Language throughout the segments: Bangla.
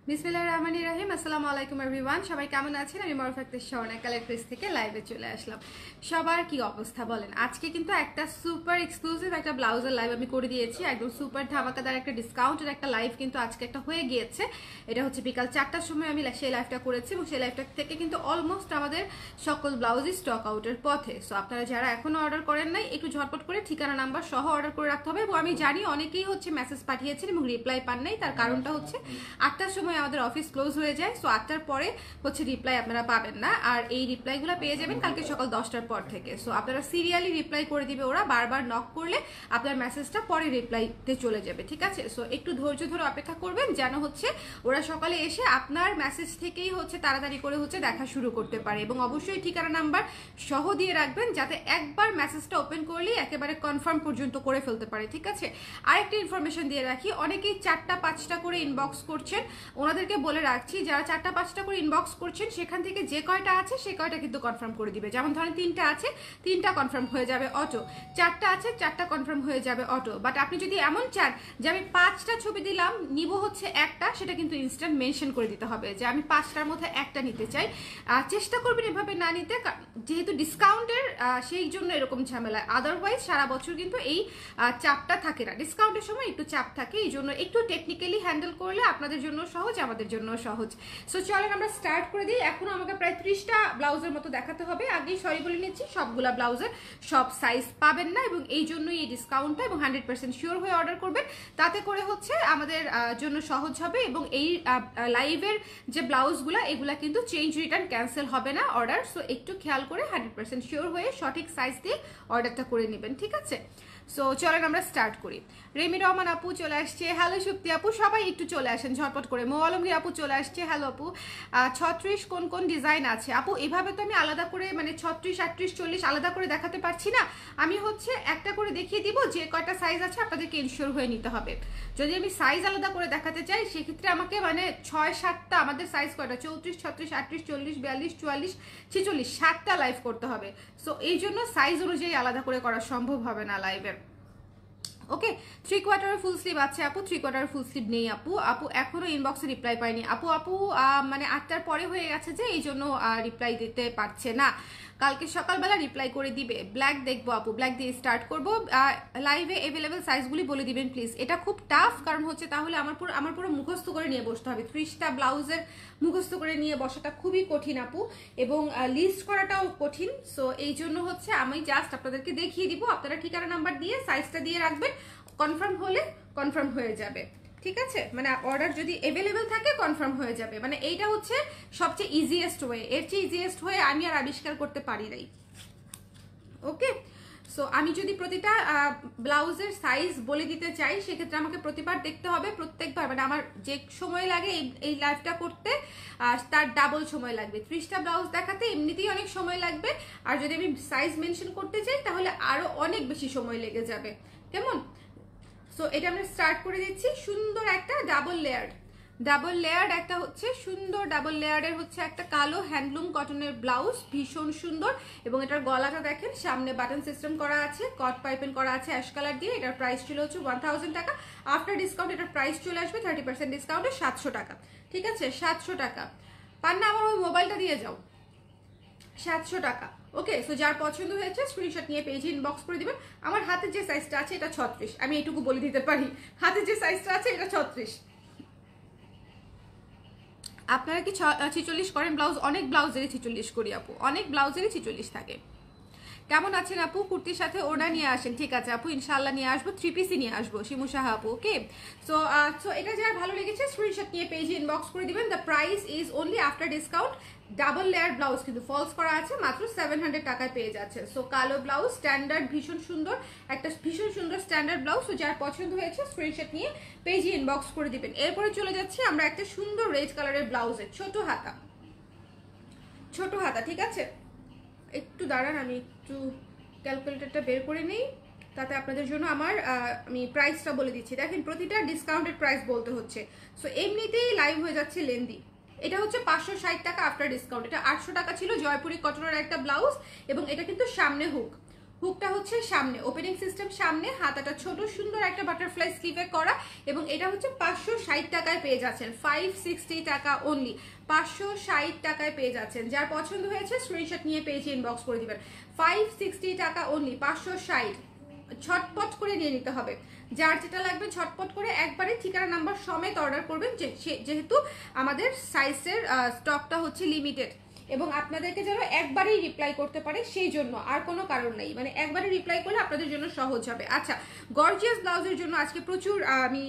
বিসমিল্লাহির রহমানির রহিম। আসসালামু আলাইকুম এভরিওয়ান, সবাই কেমন আছেন? আমি মারুফা আক্তার স্বর্ণা কালার প্রেস থেকে লাইভে চলে আসলাম। সবার কি অবস্থা বলেন? আজকে কিন্তু একটা সুপার এক্সক্লুসিভ একটা ব্লাউজের লাইভ আমি করে দিয়েছি, একদম সুপার ধামাকাদার একটা ডিসকাউন্টের একটা লাইভ কিন্তু আজকে একটা হয়ে গিয়েছে। এটা হচ্ছে বিকাল 4টার সময় আমি সেই লাইভটা করেছি এবং সেই লাইভটা থেকে কিন্তু অলমোস্ট আমাদের সকল ব্লাউজই স্টক আউটের পথে। সো আপনারা যারা এখনো অর্ডার করেন নাই, একটু ঝটপট করে ঠিকানা নাম্বার সহ অর্ডার করে রাখতে হবে। এবং আমি জানি অনেকেই হচ্ছে মেসেজ পাঠিয়েছেন এবং রিপ্লাই পান নাই, তার কারণটা হচ্ছে 8টার সময় আমাদের অফিস ক্লোজ হয়ে যায়। সো 8টার পরে হচ্ছে রিপ্লাই আপনারা পাবেন না, আর এই রিপ্লাইগুলো পেয়ে যাবেন কালকে সকাল 10টার পর থেকে। সো আপনারা সিরিয়ালি রিপ্লাই করে দিবে ওরা, বারবার নক করলে আপনার মেসেজটা পরে রিপ্লাইতে চলে যাবে, ঠিক আছে? সো একটু ধৈর্য ধরে অপেক্ষা করবেন যেন হচ্ছে ওরা সকালে এসে আপনার মেসেজ থেকেই হচ্ছে তাড়াতাড়ি করে হচ্ছে দেখা শুরু করতে পারে। এবং অবশ্যই ঠিকানা নাম্বার সহ দিয়ে রাখবেন যাতে একবার মেসেজটা ওপেন করলেই একেবারে কনফার্ম পর্যন্ত করে ফেলতে পারে, ঠিক আছে? আরেকটা ইনফরমেশন দিয়ে রাখি, অনেকেই 4টা 5টা করে ইনবক্স করছেন, ওনাদেরকে বলে রাখছি যারা 4টা 5টা করে ইনবক্স করছেন সেখান থেকে যে কয়টা আছে সে কয়টা কিন্তু কনফার্ম করে দিবে। যেমন ধরেন 3টা আছে, 3টা কনফার্ম হয়ে যাবে অটো, 4টা আছে, 4টা কনফার্ম হয়ে যাবে অটো। বাট আপনি যদি এমন চান যে আমি 5টা ছবি দিলাম, নিব হচ্ছে একটা, সেটা কিন্তু ইনস্ট্যান্ট মেনশন করে দিতে হবে যে আমি 5টার মধ্যে একটা নিতে চাই। চেষ্টা করবেন এভাবে না নিতে, যেহেতু ডিসকাউন্টের সেই জন্য এরকম ঝামেলা। আদারওয়াইজ সারা বছর কিন্তু এই চাপটা থাকে না, ডিসকাউন্টের সময় একটু চাপ থাকে, এই জন্য একটু টেকনিক্যালি হ্যান্ডেল করলে আপনাদের জন্য সহজ, আমাদের জন্য সহজ। সো চলেন আমরা স্টার্ট করে দিই। এখনো আমাকে প্রায় 30টা ব্লাউজের মতো দেখাতে হবে। আগেই সরি বলে নিচ্ছি, সবগুলা ব্লাউজের সব সাইজ পাবেন না এবং এই জন্যই এই ডিসকাউন্টটা, এবং 100% শিওর হয়ে অর্ডার করবেন, তাতে করে হচ্ছে আমাদের জন্য সহজ হবে। এবং এই লাইভের যে ব্লাউজগুলো এগুলা কিন্তু চেঞ্জ রিটার্ন ক্যান্সেল হবে না অর্ডার। সো একটু খেয়াল করে 100% শিওর হয়ে সঠিক সাইজ দিয়ে অর্ডারটা করে নেবেন, ঠিক আছে? সো চলেন আমরা স্টার্ট করি। রেমি রহমান আপু চলে আসছে, হ্যালো সুপ্তি আপু, সবাই একটু চলে আসেন ঝটপট করে। মৌ আলমগীর আপু চলে আসছে, হ্যালো আপু। 36 কোন কোন ডিজাইন আছে আপু? এভাবে তো আমি আলাদা করে মানে 36, 38, 40 আলাদা করে দেখাতে পারছি না। আমি হচ্ছে একটা করে দেখিয়ে দিব, যে কয়টা সাইজ আছে আপনাদেরকে ইনশিওর হয়ে নিতে হবে। যদি আমি সাইজ আলাদা করে দেখাতে চাই সেক্ষেত্রে আমাকে মানে 6-7টা, আমাদের সাইজ কয়টা, 34, 36, 38, 40, 42, 44, 46, 7টা লাইভ করতে হবে। সো এই জন্য সাইজ অনুযায়ী আলাদা করে করা সম্ভব হবে না লাইভে। ওকে, 3/4 ফুল স্লিভ আছে আপু, 3/4 ফুল স্লিভ নেই আপু। আপু এখনো ইনবক্সে রিপ্লাই পাইনি আপু। মানে 8টার পরে হয়ে গেছে যে, এই জন্য রিপ্লাই দিতে পারছে না। কালকে সকালবেলা রিপ্লাই করে দিবে। ব্ল্যাক দেখবো আপু, ব্ল্যাক দিয়ে স্টার্ট করবো। লাইভে অ্যাভেলেবেল সাইজগুলি বলে দিবেন প্লিজ। এটা খুব টাফ, কারণ হচ্ছে তাহলে আমার পুরো মুখস্থ করে নিয়ে বসতে হবে। 30টা ব্লাউজের মুখস্থ করে নিয়ে বসাটা খুবই কঠিন আপু, এবং লিস্ট করাটাও কঠিন। সো এই জন্য হচ্ছে আমি জাস্ট আপনাদেরকে দেখিয়ে দিব, আপনারা ঠিকানা নাম্বার দিয়ে সাইজটা দিয়ে রাখবেন, কনফার্ম হলে কনফার্ম হয়ে যাবে, ঠিক আছে? মানে অর্ডার যদি অ্যাভেলেবেল থাকে কনফার্ম হয়ে যাবে। মানে এইটা হচ্ছে সবচেয়ে ইজিয়েস্ট ওয়ে, এর চেয়ে ইজিয়েস্ট ওয়ে আমি আর আবিষ্কার করতে পারি নাই। ওকে, সো আমি যদি প্রতিটা ব্লাউজের সাইজ বলে দিতে চাই সেক্ষেত্রে আমাকে প্রতিবার দেখতে হবে, প্রত্যেকবার মানে আমার যে সময় লাগে এই লাইভটা করতে তার ডাবল সময় লাগবে। 30টা ব্লাউজ দেখাতে এমনিতেই অনেক সময় লাগবে, আর যদি আমি সাইজ মেনশন করতে চাই তাহলে আরো অনেক বেশি সময় লেগে যাবে, কেমন? সো এটা আমরা স্টার্ট করে দিচ্ছি। সুন্দর একটা ডাবল লেয়ার একটা হচ্ছে সুন্দর ডাবল লেয়ারের হচ্ছে একটা কালো হ্যান্ডলুম কটনের ব্লাউজ, ভীষণ সুন্দর। এবং এটার গলাটা দেখেন, সামনে বাটন সিস্টেম করা আছে, কট পাইপিং করা আছে অ্যাশ কালার দিয়ে। এটার প্রাইস ছিল হচ্ছে 1000 টাকা। আফটার ডিসকাউন্ট এটার প্রাইস চলে আসবে 30% ডিসকাউন্টে 700 টাকা, ঠিক আছে? 700 টাকা পান না? আমার ওই মোবাইলটা দিয়ে যাও। 700 টাকা। ওকে, সো যার পছন্দ হয়েছে স্ক্রিনশট নিয়ে পেজে ইনবক্স করে দিবেন। আমার হাতে যে সাইজটা আছে এটা 36, আমি এইটুকু বলে দিতে পারি, হাতে যে সাইজটা আছে এটা 36। আপনারা কি 46 করেন ব্লাউজ? অনেক ব্লাউজেরই 46 করি আপু, অনেক ব্লাউজেরই 46 থাকে। কেমন আছেন আপু? কুর্তির সাথে ওড়না নিয়ে আসেন, ঠিক আছে আপু, ইনশাল্লাহ নিয়ে আসবো, 3 পিসই নিয়ে আসবো শিমু সাহা আপু। ওকে, সো এটা যার ভালো লেগেছে স্ক্রিনশট নিয়ে পেজে ইনবক্স করে দিবেন। The price is only after discount. Double layer blouse কিন্তু ফলস করা আছে, মাত্র 700 টাকায় পেয়ে যাচ্ছে। সো কালো ব্লাউজ, স্ট্যান্ডার্ড, ভীষণ সুন্দর একটা ভীষণ সুন্দর স্ট্যান্ডার্ড ব্লাউজ। সো যার পছন্দ হয়েছে স্ক্রিনশট নিয়ে পেজে ইনবক্স করে দিবেন। এরপরে চলে যাচ্ছি আমরা একটা সুন্দর রেড কালারের ব্লাউজের, ছোট হাতা, ঠিক আছে? একটু দাঁড়ান, আমি একটু ক্যালকুলেটরটা বের করে নিই, তাতে আপনাদের জন্য আমি প্রাইসটা বলে দিচ্ছি। দেখেন প্রতিটা ডিসকাউন্টেড প্রাইস বলতে হচ্ছে। সো এমনিতেই লাইভ হয়ে যাচ্ছে লেন্দি। এটা হচ্ছে 560 টাকা আফটার ডিসকাউন্ট। এটা 800 টাকা ছিল, জয়পুরি কটনের একটা ব্লাউজ, এবং এটা কিন্তু সামনে হুক। হুকটা হচ্ছে সামনে, ওপেনিং সিস্টেম সামনে, হাতাটা ছোট সুন্দর একটা বাটারফ্লাই স্লিভে করা, এবং এটা হচ্ছে 560 টাকায় পেয়ে যাচ্ছেন, 560 টাকা অনলি, 560 টাকায় পেয়ে যাচ্ছেন। যার পছন্দ হয়েছে স্ক্রিনশট নিয়ে পেজে ইনবক্স করে দিবেন। 560 টাকা অনলি, 560, ঝটপট করে নিয়ে নিতে হবে। যার যেটা লাগবে ঝটপট করে একবারে ঠিকানা নাম্বার সমেত অর্ডার করবেন, যেহেতু আমাদের সাইজের স্টকটা হচ্ছে লিমিটেড, এবং আপনাদেরকে যেন একবারেই রিপ্লাই করতে পারে সেই জন্য, আর কোনো কারণ নেই, মানে একবারে রিপ্লাই করলে আপনাদের জন্য সহজ হবে। আচ্ছা, গর্জিয়াস ব্লাউজের জন্য আজকে প্রচুর আমি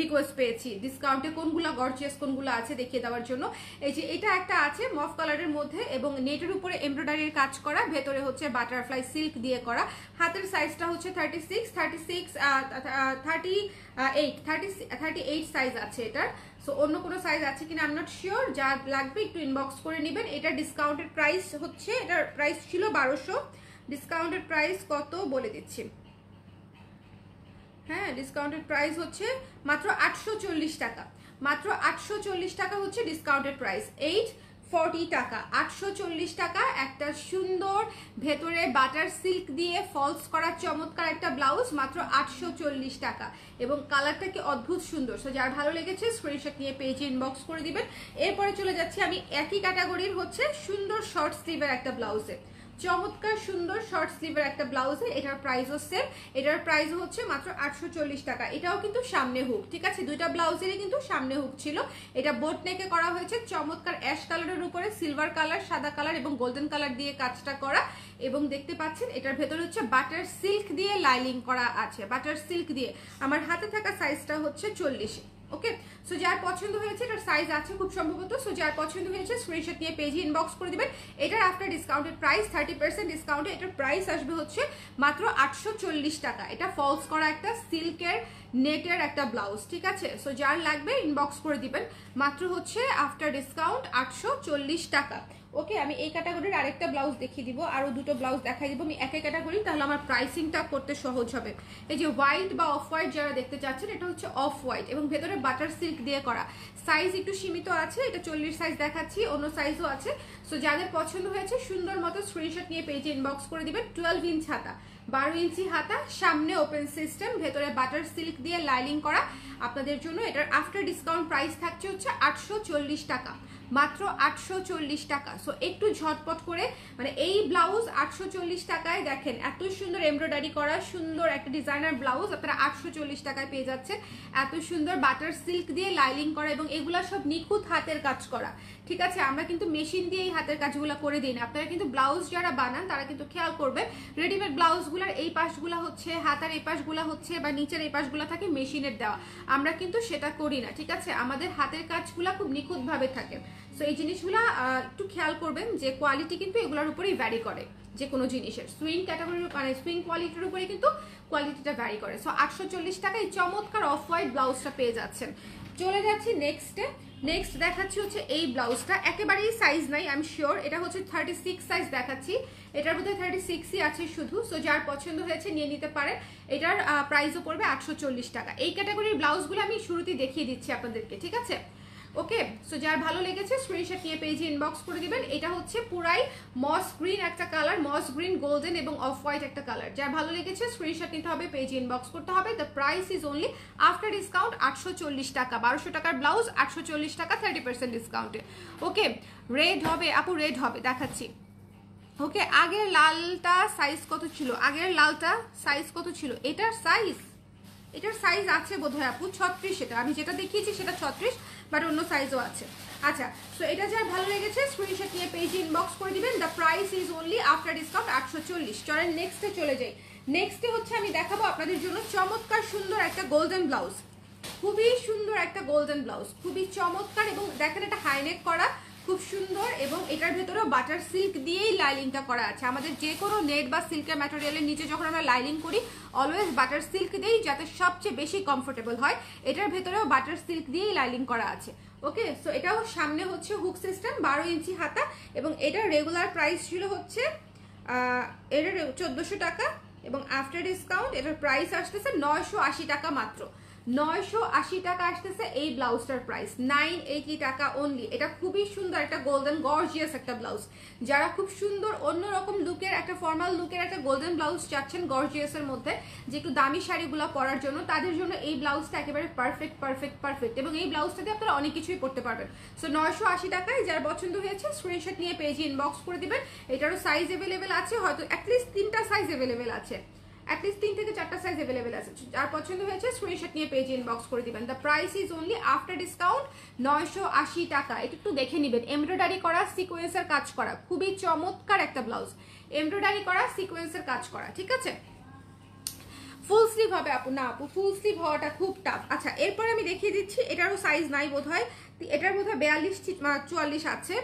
রিকোয়েস্ট পেয়েছি ডিসকাউন্টে কোনগুলো গর্জিয়াস কোনগুলো আছে দেখিয়ে দেওয়ার জন্য। এই যে এটা একটা আছে মফ কালারের মধ্যে এবং নেটের উপরে এমব্রয়ডারির কাজ করা, ভেতরে হচ্ছে বাটারফ্লাই সিল্ক দিয়ে করা, হাতের সাইজটা হচ্ছে 38 সাইজ আছে এটার। সো অন্য কোনো সাইজ আছে কিনা আই এম নট শিওর, যা লাগবে একটু ইনবক্স করে নেবেন। এটা ডিসকাউন্টেড প্রাইস হচ্ছে, এটার প্রাইস ছিল 1200, ডিসকাউন্টেড প্রাইস কত বলে দিচ্ছি। হ্যাঁ, ডিসকাউন্টেড প্রাইস হচ্ছে মাত্র 840 টাকা, মাত্র 840 টাকা হচ্ছে ডিসকাউন্টেড প্রাইস, 840 টাকা, 840 টাকা একটা সুন্দর ভেতরে বাটার সিল্ক দিয়ে ফলস করা চমৎকার একটা ব্লাউজ, মাত্র 840 টাকা, এবং কালারটা কি অদ্ভুত সুন্দর। সো যার ভালো লেগেছে স্ক্রিনশট নিয়ে পেজে ইনবক্স করে দিবেন। এরপরে চলে যাচ্ছি আমি একই ক্যাটাগরির হচ্ছে সুন্দর শর্ট স্লিভের একটা ব্লাউজে, চমৎকার সুন্দর শর্ট স্লিভের একটা ব্লাউজে, এটার প্রাইসও সেম, এটার প্রাইস হচ্ছে মাত্র 840 টাকা। এটাও কিন্তু সামনে হুক, ঠিক আছে, দুইটা ব্লাউজেরই কিন্তু সামনে হুক ছিল। এটা বোট নেকে করা হয়েছে, চমৎকার অ্যাশ কালারের উপরে সিলভার কালার, সাদা কালার এবং গোল্ডেন কালার দিয়ে কাজটা করা, এবং দেখতে পাচ্ছেন এটার ভেতরে হচ্ছে বাটার সিল্ক দিয়ে লাইলিং করা আছে, বাটার সিল্ক দিয়ে। আমার হাতে থাকা সাইজটা হচ্ছে 40। ওকে, সো যার পছন্দ হয়েছে, এটার সাইজ আছে খুব সম্ভবত, সো যার পছন্দ হয়েছে স্ক্রিনশট নিয়ে পেজে ইনবক্স করে দিবেন। এটার আফটার ডিসকাউন্টেড প্রাইস 30% ডিসকাউন্টে এটার প্রাইস আসবে হচ্ছে মাত্র 840 টাকা। এটা ফলস করা একটা সিল্কের নেটের একটা ব্লাউজ, ঠিক আছে। সো যার লাগবে ইনবক্স করে দিবেন, মাত্র হচ্ছে আফটার ডিসকাউন্ট 840 টাকা। ওকে, আমি এই ক্যাটাগরির আরেকটা ব্লাউজ দেখিয়ে দিব, আরো দুটো ব্লাউজ দেখাই দিব আমি একই ক্যাটাগরি, তাহলে আমার প্রাইসিংটা করতে সহজ হবে। এই যে হোয়াইট বা অফ হোয়াইট যারা দেখতে চাচ্ছেন, এটা হচ্ছে অফ হোয়াইট এবং ভেতরে বাটার সিল্ক দিয়ে করা, সাইজ একটু সীমিত আছে, এটা 40 সাইজ দেখাচ্ছি, অন্য সাইজও আছে। সো যাদের পছন্দ হয়েছে সুন্দর মতো স্ক্রিনশট নিয়ে পেজে ইনবক্স করে দিবেন। 12 ইঞ্চ হাতা, 12 ইঞ্চি হাতা, সামনে ওপেন সিস্টেম, ভেতরে বাটার সিল্ক দিয়ে লাইলিং করা আপনাদের জন্য। এটার আফটার ডিসকাউন্ট প্রাইস থাকছে হচ্ছে 840 টাকা, মাত্র 840 টাকা। সো একটু ঝটপট করে, মানে এই ব্লাউজ 840 টাকায়, দেখেন এত সুন্দর এমব্রয়ডারি করা সুন্দর একটা ডিজাইনার ব্লাউজ আপনারা 840 টাকায় পেয়ে যাচ্ছেন, এত সুন্দর বাটার সিল্ক দিয়ে লাইলিং করা, এবং এগুলা সব নিখুঁত হাতের কাজ করা, ঠিক আছে। আমরা কিন্তু মেশিন দিয়ে এই হাতের কাজগুলো করে দিই না, আপনারা কিন্তু ব্লাউজ যারা বানান তারা কিন্তু খেয়াল করবেন, রেডিমেড ব্লাউজগুলোর এই পাশগুলা হচ্ছে, হাতার এই পাশগুলা হচ্ছে বা নিচের এই পাশগুলা থাকে মেশিনের দেওয়া, আমরা কিন্তু সেটা করি না, ঠিক আছে। আমাদের হাতের কাজগুলা খুব নিখুঁত ভাবে থাকে। সো এই জিনিসগুলা একটু খেয়াল করবেন যে কোয়ালিটি কিন্তু এগুলোর উপরেই ভ্যারি করে, যে কোনো জিনিসের সুইং ক্যাটাগরির মানে সুইং কোয়ালিটির উপরে কিন্তু কোয়ালিটিটা ভ্যারি করে। সো 840 টাকায় চমৎকার অফ হোয়াইট ব্লাউজটা পেয়ে যাচ্ছেন। চলে যাচ্ছি নেক্সটে। নেক্সট দেখাচ্ছি হচ্ছে এই ব্লাউজটা, একেবারেই সাইজ নাই আমি শিওর, এটা হচ্ছে 36 সাইজ দেখাচ্ছি, এটার মধ্যে 36ই আছে শুধু। সো যার পছন্দ হয়েছে নিয়ে নিতে পারেন। এটার প্রাইসও পড়বে 840 টাকা। এই ক্যাটাগরির ব্লাউজগুলো আমি শুরুতেই দেখিয়ে দিচ্ছি আপনাদেরকে, ঠিক আছে। ওকে, সো যার ভালো লেগেছে স্ক্রিনশট নিয়ে পেজে ইনবক্স করে দিবেন। এটা হচ্ছে পুরাই মস গ্রিন একটা কালার, মস গ্রিন গোল্ডেন এবং অফ হোয়াইট একটা কালার। যার ভালো লেগেছে স্ক্রিনশট নিতে হবে, পেজে ইনবক্স করতে হবে। The price is only after discount 840 টাকা, 1200 টাকার ব্লাউজ 840 টাকা 30% ডিসকাউন্টে। ওকে, রেড হবে আপু, রেড হবে দেখাচ্ছি। ওকে, আগের লালটা সাইজ কত ছিল, আগের লালটা সাইজ কত ছিল, এটার সাইজ আছে বোধহয় আপু 36, এটা আমি যেটা দেখিয়েছি সেটা 36, বাট অন্য সাইজও আছে। আচ্ছা, সো এটা যার ভালো লেগেছে স্ক্রিনশট নিয়ে পেজে ইনবক্স করে দিবেন। The price is only after discount 840। চলেন নেক্সটে চলে যাই। নেক্সটে হচ্ছে আমি দেখাবো আপনাদের জন্য চমৎকার সুন্দর একটা গোল্ডেন ব্লাউজ, খুবই সুন্দর একটা গোল্ডেন ব্লাউজ, খুবই চমৎকার, এবং দেখেন এটা হাইনেক করা খুব সুন্দর, এবং এটার ভেতরেও বাটার সিল্ক দিয়েই লাইলিংটা করা আছে। আমাদের যে কোনো নেট বা সিল্কের ম্যাটেরিয়ালের নিচে যখন আমরা লাইলিং করি অলওয়েজ বাটার সিল্ক দিয়েই, যাতে সবচেয়ে বেশি কমফোর্টেবল হয়। এটার ভেতরেও বাটার সিল্ক দিয়েই লাইলিং করা আছে। ওকে, সো এটাও সামনে হচ্ছে হুক সিস্টেম, 12 ইঞ্চি হাতা, এবং এটার রেগুলার প্রাইস ছিল হচ্ছে এটার 1400 টাকা, এবং আফটার ডিসকাউন্ট এটার প্রাইস আসতেছে 980 টাকা মাত্র, 980 টাকা আসতেছে এই ব্লাউজটার প্রাইস, 980 টাকা অনলি। এটা খুবই সুন্দর একটা গোল্ডেন গর্জিয়াস একটা ব্লাউজ। যারা খুব সুন্দর অন্যরকম লুকের একটা ফর্মাল লুকের একটা গোল্ডেন ব্লাউজ চাচ্ছেন গর্জিয়াসের মধ্যে, যে একটু দামি শাড়িগুলো পরার জন্য, তাদের জন্য এই ব্লাউজটা একেবারে পারফেক্ট পারফেক্ট পারফেক্ট। এবং এই ব্লাউজটাতে আপনারা অনেক কিছুই পরতে পারবেন। সো 980 টাকায় যার পছন্দ হয়েছে স্ক্রিনশট নিয়ে পেজে ইনবক্স করে দিবেন। এটারও সাইজ অ্যাভেলেবেল আছে, হয়তো অ্যাটলিস্ট 3টা সাইজ অ্যাভেলেবেল আছে, অ্যাটলিস্ট 3 থেকে 4টা সাইজ অ্যাভেলেবেল আছে। যার পছন্দ হয়েছে স্ক্রিনশট নিয়ে পেজে ইনবক্স করে দিবেন। The price is only after discount 980 টাকা। এটা একটু দেখে নেবেন, এমব্রয়ডারি করা সিকোয়েন্সের কাজ করা, খুবই চমৎকার একটা ব্লাউজ, এমব্রয়ডারি করা সিকোয়েন্সের কাজ করা, ঠিক আছে। ফুল স্লিভ হবে আপু? না আপু, ফুল স্লিভ হওয়াটা খুব টাফ। আচ্ছা, এরপরে আমি দেখিয়ে দিচ্ছি, এটারও সাইজ নাই বোধহয়, এটার বোধহয় 42-44 আছে,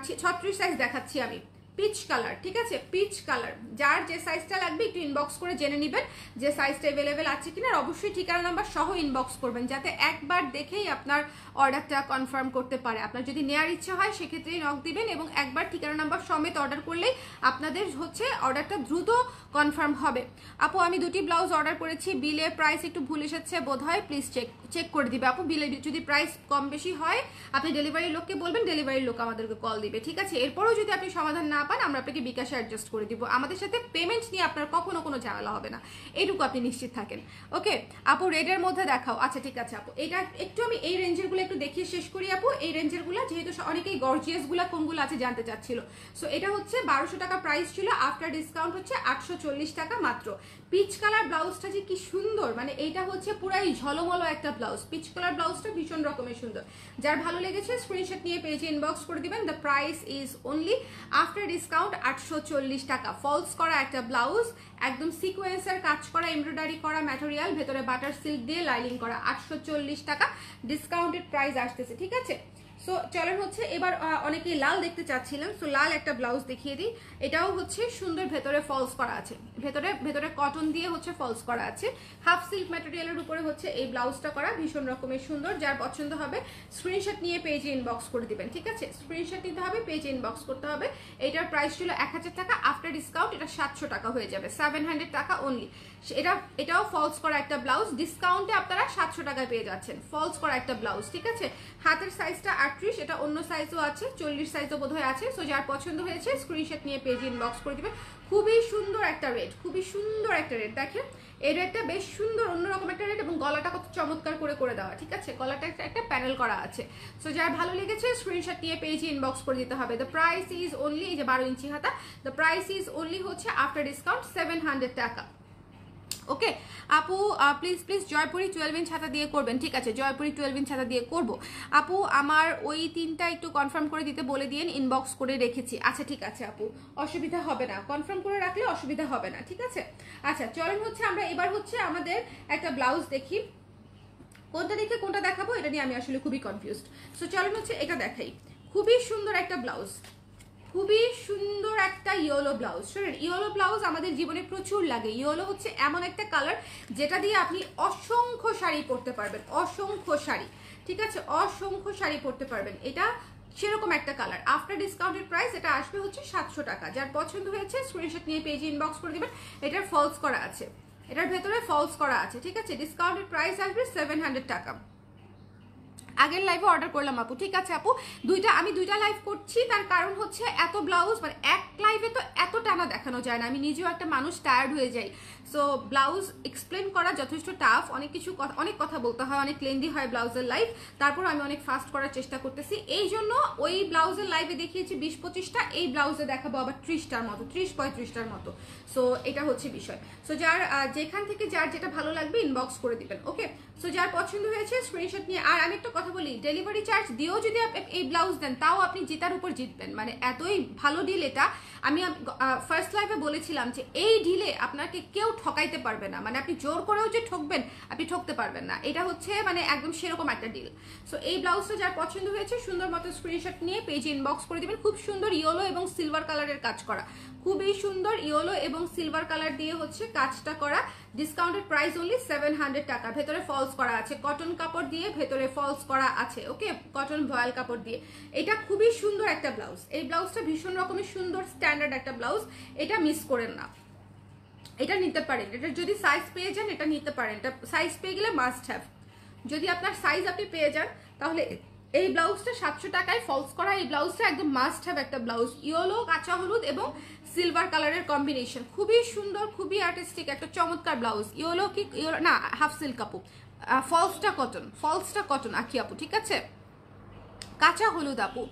36 সাইজ দেখাচ্ছি আমি। পিচ কালার, ঠিক আছে, পিচ কালার। যার যে সাইজটা লাগবে একটু ইনবক্স করে জেনে নেবেন যে সাইজটা অ্যাভেলেবেল আছে কিনা। আর অবশ্যই ঠিকানা নাম্বার সহ ইনবক্স করবেন, যাতে একবার দেখেই আপনার অর্ডারটা কনফার্ম করতে পারে। আপনার যদি নেওয়ার ইচ্ছা হয় সেক্ষেত্রেই নক দিবেন, এবং একবার ঠিকানা নাম্বার সমেত অর্ডার করলেই আপনাদের হচ্ছে অর্ডারটা দ্রুত কনফার্ম হবে। আপু আমি 2টি ব্লাউজ অর্ডার করেছি, বিলে প্রাইস একটু ভুল এসেছে বোধহয়, প্লিজ চেক করে দিবে আপু। বিলে যদি প্রাইস কম বেশি হয় আপনি ডেলিভারি লোককে বলবেন, ডেলিভারি লোক আমাদেরকে কল দিবে, ঠিক আছে। এরপরও যদি আপনি সমাধান না পান আমরা আপনাকে বিকাশে অ্যাডজাস্ট করে দিব। আমাদের সাথে পেমেন্ট নিয়ে আপনার কখনো কোনো ঝামেলা হবে না, এইটুকু আপনি নিশ্চিত থাকেন। ওকে আপু, রেডের মধ্যে দেখাও। আচ্ছা ঠিক আছে আপু, এটা একটু আমি এই রেঞ্জের গুলো একটু দেখিয়ে শেষ করি আপু। এই রেঞ্জের গুলা যেহেতু অনেকেই গর্জিয়াস গুলা কোনগুলো আছে জানতে চাচ্ছিল। সো এটা হচ্ছে 1200 টাকা প্রাইস ছিল, আফটার ডিসকাউন্ট হচ্ছে 840 টাকা মাত্র। পিচ কালার ব্লাউজটা যে কি সুন্দর, মানে এইটা হচ্ছে পুরাই ঝলমলো একটা ব্লাউজ। পিচ কালার ব্লাউজটা ভীষণ রকমের সুন্দর। যার ভালো লেগেছে স্ক্রিনশট নিয়ে পেজে ইনবক্স করে দিবেন। The price is only after discount 840 টাকা। ফলস করা একটা ব্লাউজ, একদম সিকোয়েন্সের কাজ করা, এমব্রয়ডারি করা ম্যাটেরিয়াল, ভেতরে বাটার সিল্ক দিয়ে লাইনিং করা, 840 টাকা ডিসকাউন্টেড প্রাইস আসতেছে, ঠিক আছে। সো চলেন হচ্ছে এবার অনেকেই লাল দেখতে চাচ্ছিলেন, সো লাল একটা ব্লাউজ দেখিয়ে দিই। এটাও হচ্ছে সুন্দর, ভেতরে ফলস করা আছে, ভেতরে কটন দিয়ে হচ্ছে ফলস করা আছে, হাফ সিল্ক ম্যাটেরিয়ালের উপরে হচ্ছে এই ব্লাউজটা করা, ভীষণ রকমের সুন্দর। যার পছন্দ হবে স্ক্রিনশট নিয়ে পেজে ইনবক্স করে দিবেন, ঠিক আছে। স্ক্রিনশট নিতে হবে, পেজে ইনবক্স করতে হবে। এটার প্রাইস ছিল 1000 টাকা, আফটার ডিসকাউন্ট এটা 700 টাকা হয়ে যাবে, 700 টাকা অনলি। এটাও ফলস করা একটা ব্লাউজ, ডিসকাউন্টে আপনারা 700 টাকায় পেয়ে যাচ্ছেন। ফলস করা একটা ব্লাউজ, ঠিক আছে। হাতের সাইজটা 38, এটা অন্য সাইজও আছে, 40 সাইজও বোধহয় আছে। সো যার পছন্দ হয়েছে স্ক্রিনশট নিয়ে পেজে ইনবক্স করে দিবেন। খুবই সুন্দর একটা রেড, খুবই সুন্দর একটা রেড, দেখেন এই রেডটা বেশ সুন্দর, অন্যরকম একটা রেড, এবং গলাটা কত চমৎকার করে দেওয়া, ঠিক আছে। গলাটা একটা প্যানেল করা আছে। সো যার ভালো লেগেছে স্ক্রিনশট নিয়ে পেজে ইনবক্স করে দিতে হবে। দ্য প্রাইস ইজ অনলি, এই যে 12 ইঞ্চি হাতা, দ্য প্রাইস ইজ অনলি হচ্ছে আফটার ডিসকাউন্ট 700 টাকা। ওকে আপু, প্লিজ জয়পুরি 12 ইঞ্চ ছাতা দিয়ে করবেন, ঠিক আছে। জয়পুরি 12 ইঞ্চ ছাতা দিয়ে করব আপু। আমার ওই 3টা একটু কনফার্ম করে দিতে বলে দিন, ইনবক্স করে রেখেছি। আচ্ছা ঠিক আছে আপু, অসুবিধা হবে না, কনফার্ম করে রাখলে অসুবিধা হবে না, ঠিক আছে। আচ্ছা চলেন হচ্ছে আমরা এবার হচ্ছে আমাদের একটা ব্লাউজ দেখি, কোনটা দেখে কোনটা দেখাবো এটা নিয়ে আমি আসলে খুবই কনফিউজড। সো চলেন হচ্ছে এটা দেখাই। খুবই সুন্দর একটা ব্লাউজ, খুবই সুন্দর একটা ইয়েলো ব্লাউজ। শুনেন, ইয়েলো ব্লাউজ আমাদের জীবনে প্রচুর লাগে। ইয়েলো হচ্ছে এমন একটা কালার যেটা দিয়ে আপনি অসংখ্য শাড়ি পরতে পারবেন, অসংখ্য শাড়ি, ঠিক আছে, অসংখ্য শাড়ি পরতে পারবেন। এটা সেরকম একটা কালার। আফটার ডিসকাউন্টেড প্রাইস এটা আসবে হচ্ছে 700 টাকা। যার পছন্দ হয়েছে স্ক্রিনশট নিয়ে পেজে ইনবক্স করে দিবেন। এটার ফলস করা আছে, এটার ভেতরে ফলস করা আছে, ঠিক আছে। ডিসকাউন্টেড প্রাইস আসবে 700 টাকা। আগের লাইভে অর্ডার করলাম আপু, ঠিক আছে আপু। আমি দুইটা লাইভ করছি, তার কারণ হচ্ছে এত ব্লাউজ, মানে এক লাইভে তো এত টানা দেখানো যায় না। আমি নিজেও একটা মানুষ, টায়ার্ড হয়ে যাই। সো ব্লাউজ এক্সপ্লেন করা যথেষ্ট টাফ, অনেক কথা বলতে হয়, অনেক লেন্দি হয় ব্লাউজের লাইভ। তারপর আমি অনেক ফাস্ট করার চেষ্টা করতেছি। এই জন্য ওই ব্লাউজের লাইভে দেখিয়েছি 20-25টা, এই ব্লাউজে দেখাবো আবার 30টার মতো, 30-35টার মতো। সো এটা হচ্ছে বিষয়। সো যেখান থেকে যার যেটা ভালো লাগবে ইনবক্স করে দিবেন, ওকে। সো যার পছন্দ হয়েছে স্ক্রিনশট নিয়ে। আর আমি একটা কথা বলি, ডেলিভারি চার্জ দিয়েও যদি এই ব্লাউজ দেন তাও আপনি জেতার উপর জিতবেন, মানে এতই ভালো ডিল এটা। আমি ফার্স্ট লাইভে বলেছিলাম যে এই ডিলে আপনাকে কেউ ঠকাইতে পারবে না, মানে আপনি জোর করেও যে ঠকবেন আপনি ঠকতে পারবেন না। এটা হচ্ছে মানে একদম সেরকম একটা ডিল। সো এই ব্লাউজটা যার পছন্দ হয়েছে সুন্দর মতো স্ক্রিনশট নিয়ে পেজে ইনবক্স করে দিবেন। খুব সুন্দর ইয়েলো এবং সিলভার কালারের কাজ করা, খুবই সুন্দর ইয়েলো এবং সিলভার কালার দিয়ে হচ্ছে কাজটা করা। ডিসকাউন্টেড প্রাইস অনলি 700 টাকা। ভেতরে ফলস করা আছে, কটন কাপড় দিয়ে ভেতরে ফলস করা আছে, ওকে, কটন ভয়েল কাপড় দিয়ে। এটা খুবই সুন্দর একটা ব্লাউজ। এই ব্লাউজটা ভীষণ রকমের সুন্দর, স্ট্যান্ডার্ড একটা ব্লাউজ। এটা মিস করেন না, এটা নিতে পারেন। এটা যদি সাইজ পেয়ে যান এটা নিতে পারেন, এটা সাইজ পেয়ে গেলে মাস্ট হ্যাভ। যদি আপনার সাইজ আপনি পেয়ে যান তাহলে এই ব্লাউজটা 700 টাকায় ফলস করা এই ব্লাউজটা একদম মাস্ট হ্যাভ একটা ব্লাউজ। ইয়েলো, কাঁচা হলুদ এবং সিলভার কালারের কম্বিনেশন, খুবই সুন্দর, খুবই আর্টিস্টিক একটা চমৎকার ব্লাউজ। ইয়েলো কি ইয়েলো না, হাফ সিল্ক আপু, ফলসটা কটন আখি আপু, ঠিক আছে? কাঁচা হলুদ আপু,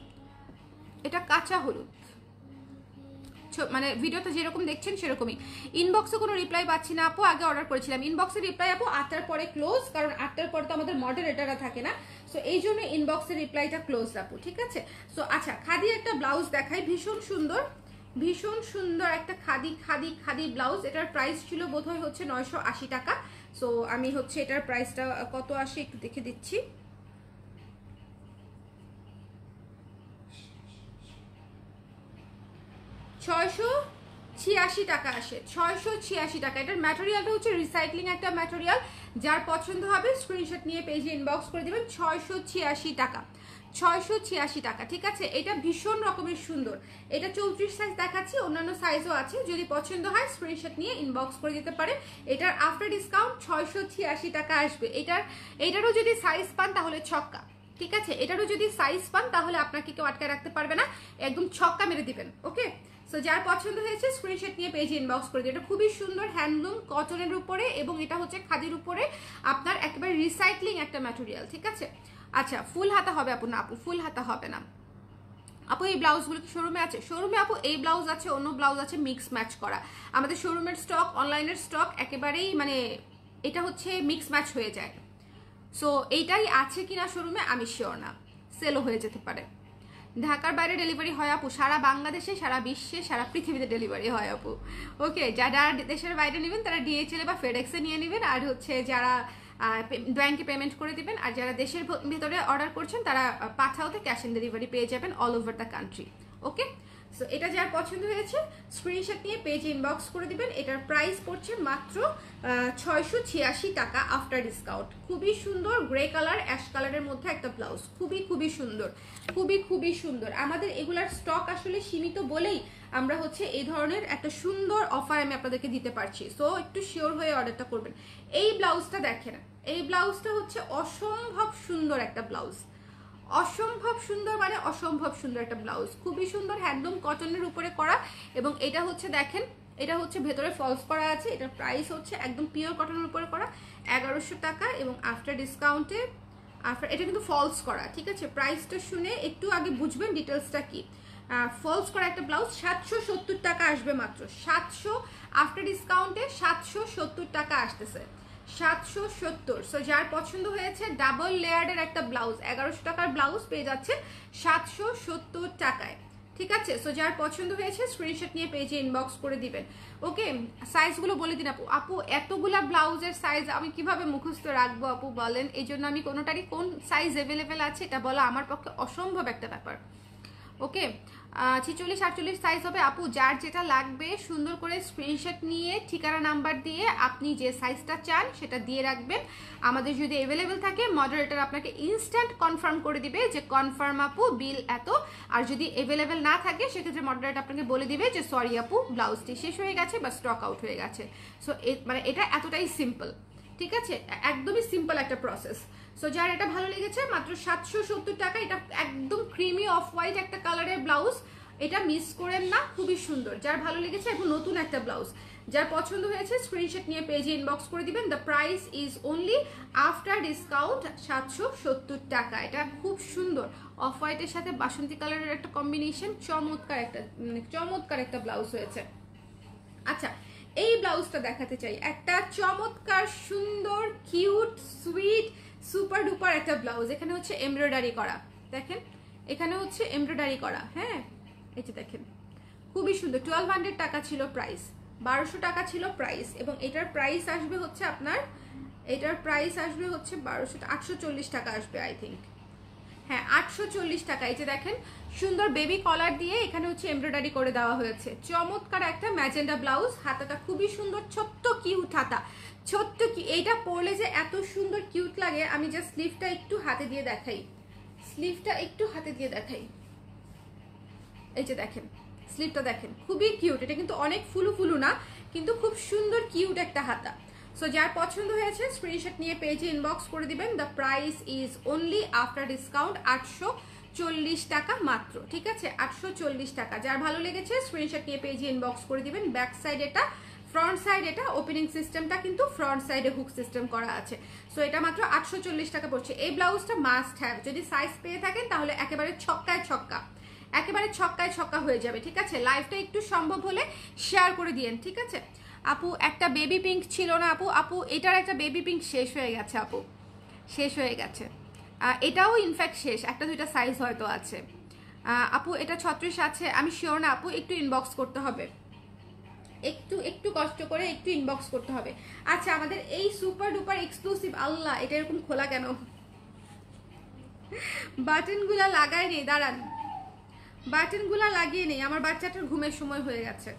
এটা কাঁচা হলুদ, মানে ভিডিওতে যেরকম দেখছেন সেরকমই। ইনবক্সে কোনো রিপ্লাই পাচ্ছি না আপু, আগে অর্ডার করেছিলাম। ইনবক্সে রিপ্লাই আপু 8টার পরে ক্লোজ, কারণ 8টার পরে তো আমাদের মডারেটাররা থাকে না, সো এই জন্য ইনবক্সের রিপ্লাইটা ক্লোজ আপু, ঠিক আছে? সো আচ্ছা, খাদি একটা ব্লাউজ দেখাই, ভীষণ সুন্দর, ভীষণ সুন্দর একটা খাদি ব্লাউজ। এটার প্রাইস ছিল বোধহয় হচ্ছে 980 টাকা। সো আমি হচ্ছে এটার প্রাইসটা কত আসে একটু দেখে দিচ্ছি। 686 টাকা আসে, 686 টাকা। এটার ম্যাটেরিয়ালটা হচ্ছে রিসাইক্লিং একটা ম্যাটেরিয়াল। যার পছন্দ হবে স্ক্রিনশট নিয়ে পেজে ইনবক্স করে দিবেন। 686 টাকা, 686 টাকা, ঠিক আছে? এটা ভীষণ রকমের সুন্দর। এটা 34 সাইজ দেখাচ্ছি, অন্যান্য সাইজও আছে, যদি পছন্দ হয় স্ক্রিনশট নিয়ে ইনবক্স করে দিতে পারে। এটার আফটার ডিসকাউন্ট 686 টাকা আসবে। এটারও যদি সাইজ পান তাহলে ছক্কা, ঠিক আছে? এটারও যদি সাইজ পান তাহলে আপনাকে কেউ আটকায় রাখতে পারবে না, একদম ছক্কা মেরে দিবেন। ওকে, সো যার পছন্দ হয়েছে স্ক্রিনশট নিয়ে পেজে ইনবক্স করে দিন। এটা খুবই সুন্দর হ্যান্ডলুম কটনের উপরে এবং এটা হচ্ছে খাদির উপরে, আপনার একেবারে রিসাইক্লিং একটা ম্যাটেরিয়াল, ঠিক আছে? আচ্ছা, ফুল হাতা হবে আপু? না আপু, ফুল হাতা হবে না আপু। এই ব্লাউজগুলো কি শোরুমে আছে? শোরুমে আপু এই ব্লাউজ আছে, অন্য ব্লাউজ আছে মিক্স ম্যাচ করা। আমাদের শোরুমের স্টক, অনলাইনের স্টক একেবারেই মানে এটা হচ্ছে মিক্স ম্যাচ হয়ে যায়। সো এইটাই আছে কিনা শোরুমে আমি শিওর না, সেলও হয়ে যেতে পারে। ঢাকার বাইরে ডেলিভারি হয় আপু, সারা বাংলাদেশে, সারা বিশ্বে, সারা পৃথিবীতে ডেলিভারি হয় আপু। ওকে, যারা দেশের বাইরে নেবেন তারা ডিএচএল বা ফেডেক্সে নিয়ে নেবেন, আর হচ্ছে যারা ব্যাংকে পেমেন্ট করে দিবেন, আর যারা দেশের ভিতরে অর্ডার করছেন তারা পাঠাওতে ক্যাশ অন ডেলিভারি পেয়ে যাবেন all over the country. Okay, so এটা যার পছন্দ হয়েছে স্ক্রিনশট নিয়ে পেজে ইনবক্স করে দিবেন। এটার প্রাইস পড়ছে মাত্র 686 টাকা আফটার ডিসকাউন্ট। খুবই সুন্দর গ্রে কালার, অ্যাশ কালারের মধ্যে একটা ব্লাউজ, খুবই সুন্দর, খুবই সুন্দর। আমাদের এগুলার স্টক আসলে সীমিত বলেই আমরা হচ্ছে এই ধরনের একটা সুন্দর অফার আমি আপনাদেরকে দিতে পারছি। সো একটু শিওর হয়ে অর্ডারটা করবেন। এই ব্লাউজটা দেখেন, এই ব্লাউজটা হচ্ছে অসম্ভব সুন্দর একটা ব্লাউজ, অসম্ভব সুন্দর, মানে অসম্ভব সুন্দর একটা ব্লাউজ, খুবই সুন্দর হ্যান্ডলুম কটনের উপরে করা। এবং এটা হচ্ছে দেখেন, এটা হচ্ছে ভেতরে ফলস করা আছে। এটার প্রাইস হচ্ছে একদম পিওর কটনের উপরে করা 1100 টাকা, এবং আফটার ডিসকাউন্টে এটা কিন্তু ফলস করা, ঠিক আছে? প্রাইসটা শুনে একটু আগে বুঝবেন ডিটেলসটা কি। ফলস করা একটা ব্লাউজ 770 টাকা আসবে মাত্র, 700 আফটার ডিসকাউন্টে 770 টাকা আসতেছে, 770। সো যার পছন্দ হয়েছে ডাবল লেয়ারের একটা ব্লাউজ, 1100 টাকার ব্লাউজ পেয়ে যাচ্ছে 770 টাকায়, ঠিক আছে? সো যার পছন্দ হয়েছে স্ক্রিনশট নিয়ে পেজে ইনবক্স করে দিবেন। ওকে, সাইজগুলো বলে দিন আপু। আপু এতগুলা ব্লাউজের সাইজ আমি কিভাবে মুখস্থ রাখবো আপু বলেন? এই জন্য আমি কোনোটারই কোন সাইজ অ্যাভেলেবেল আছে এটা বলা আমার পক্ষে অসম্ভব একটা ব্যাপার। ওকে, 46-48 সাইজ হবে আপু। যার যেটা লাগবে সুন্দর করে স্ক্রিনশট নিয়ে ঠিকানা নাম্বার দিয়ে আপনি যে সাইজটা চান সেটা দিয়ে রাখবেন। আমাদের যদি অ্যাভেলেবেল থাকে মডারেটর আপনাকে ইনস্ট্যান্ট কনফার্ম করে দিবে যে কনফার্ম আপু, বিল এত। আর যদি অ্যাভেলেবেল না থাকে সেক্ষেত্রে মডারেটর আপনাকে বলে দিবে যে সরি আপু, ব্লাউজটি শেষ হয়ে গেছে বা স্টক আউট হয়ে গেছে। সো মানে এটা এতটাই সিম্পল, ঠিক আছে? একদমই সিম্পল একটা প্রসেস। সো যার এটা ভালো লেগেছে মাত্র 770 টাকা। এটা একদম ক্রিমি অফ হোয়াইট একটা কালারের ব্লাউজ, এটা মিস করেন না, খুবই সুন্দর। যার ভালো লেগেছে এখন নতুন একটা ব্লাউজ, যার পছন্দ হয়েছে স্ক্রিনশট নিয়ে পেজে ইনবক্স করে দিবেন। The price is only after discount 770 টাকা। এটা খুব সুন্দর অফ হোয়াইটের সাথে বাসন্তী কালারের একটা কম্বিনেশন, চমৎকার একটা ব্লাউজ হয়েছে। আচ্ছা, এই ব্লাউজটা দেখাতে চাই, একটা চমৎকার সুন্দর কিউট সুইট সুপার ডুপার একটা ব্লাউজ। এখানে হচ্ছে এমব্রয়ডারি করা, দেখেন এখানে হচ্ছে এমব্রয়ডারি করা। হ্যাঁ, এই যে দেখেন খুবই সুন্দর। 1200 টাকা ছিল প্রাইস, 1200 টাকা ছিল প্রাইস, এবং এটার প্রাইস আসবে হচ্ছে আপনার, এটার প্রাইস আসবে হচ্ছে 840 টাকা আসবে আই থিঙ্ক। হ্যাঁ, 840 টাকা। এই যে দেখেন সুন্দর বেবি কলার দিয়ে এখানে হচ্ছে এমব্রয়ডারি করে দেওয়া হয়েছে। চমৎকার একটা ম্যাজেন্ডা ব্লাউজ, হাতাটা খুবই সুন্দর, ছোট্ট কিউট হাতা, ছোট্ট কি। এইটা পরলে যে এত সুন্দর কিউট লাগে, আমি জাস্ট স্লিভটা একটু হাতে দিয়ে দেখাই, স্লিভটা একটু হাতে দিয়ে দেখাই। এই যে দেখেন স্লিভটা দেখেন, খুবই কিউট। এটা কিন্তু অনেক ফুলু ফুলু না, কিন্তু খুব সুন্দর কিউট একটা হাতা। সো যার পছন্দ হয়েছে স্ক্রিনশট নিয়ে পেজে ইনবক্স করে দিবেন। The price is only after discount 840 টাকা মাত্র, ঠিক আছে? 840 টাকা। যার ভালো লেগেছে স্ক্রিনশট নিয়ে পেজে ইনবক্স করে দিবেন। ব্যাক সাইড এটা, ফ্রন্ট সাইড এটা, ওপেনিং সিস্টেমটা কিন্তু ফ্রন্ট সাইডে হুক সিস্টেম করা আছে। সো এটা মাত্র 840 টাকা পড়ছে। এই ব্লাউজটা মাস্ট হ্যাভ, যদি সাইজ পেয়ে থাকেন তাহলে একেবারে ছক্কায় ছক্কা, একেবারে ছক্কায় ছক্কা হয়ে যাবে, ঠিক আছে? লাইভটা একটু সম্ভব হলে শেয়ার করে দিয়েন, ঠিক আছে? আপু একটা বেবি পিঙ্ক ছিল না আপু? আপু এটার একটা বেবি পিঙ্ক শেষ হয়ে গেছে আপু, শেষ হয়ে গেছে। এটাও ইনফ্যাক্ট শেষ, একটা দুইটা সাইজ হয়তো আছে। আপু এটা 36 আছে, আমি শিওর না আপু, একটু ইনবক্স করতে হবে, একটু একটু কষ্ট করে একটু ইনবক্স করতে হবে। আচ্ছা আমাদের এই সুপার ডুপার এক্সক্লুসিভ, আল্লাহ এটা এরকম খোলা কেন? বাটনগুলা লাগাই নেই, দাঁড়ান, বাটনগুলা লাগিয়ে নেই। আমার বাচ্চাটার ঘুমের সময় হয়ে গেছে,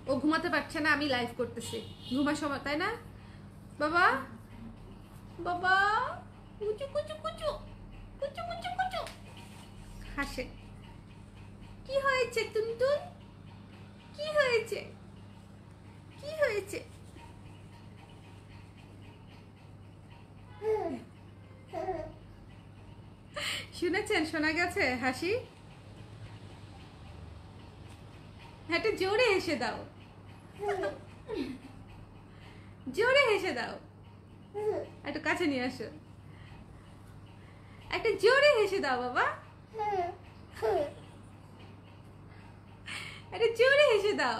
ও ঘুমাতে পারছে না, আমি লাইভ করতেছি ঘুমার সময়, তাই না বাবা? বাবা কুচু কুচু কুচু কুচু কুচু কুচু হাসে। কি হয়েছে টুনটুন, কি হয়েছে, কি হয়েছে? শুনেছেন, শোনা গেছে হাসি? একটা জোরে হেসে দাও, জোরে হেসে দাও, একটু কাছে নিয়ে আসো, একটা জোরে হেসে দাও বাবা, একটা জোরে হেসে দাও।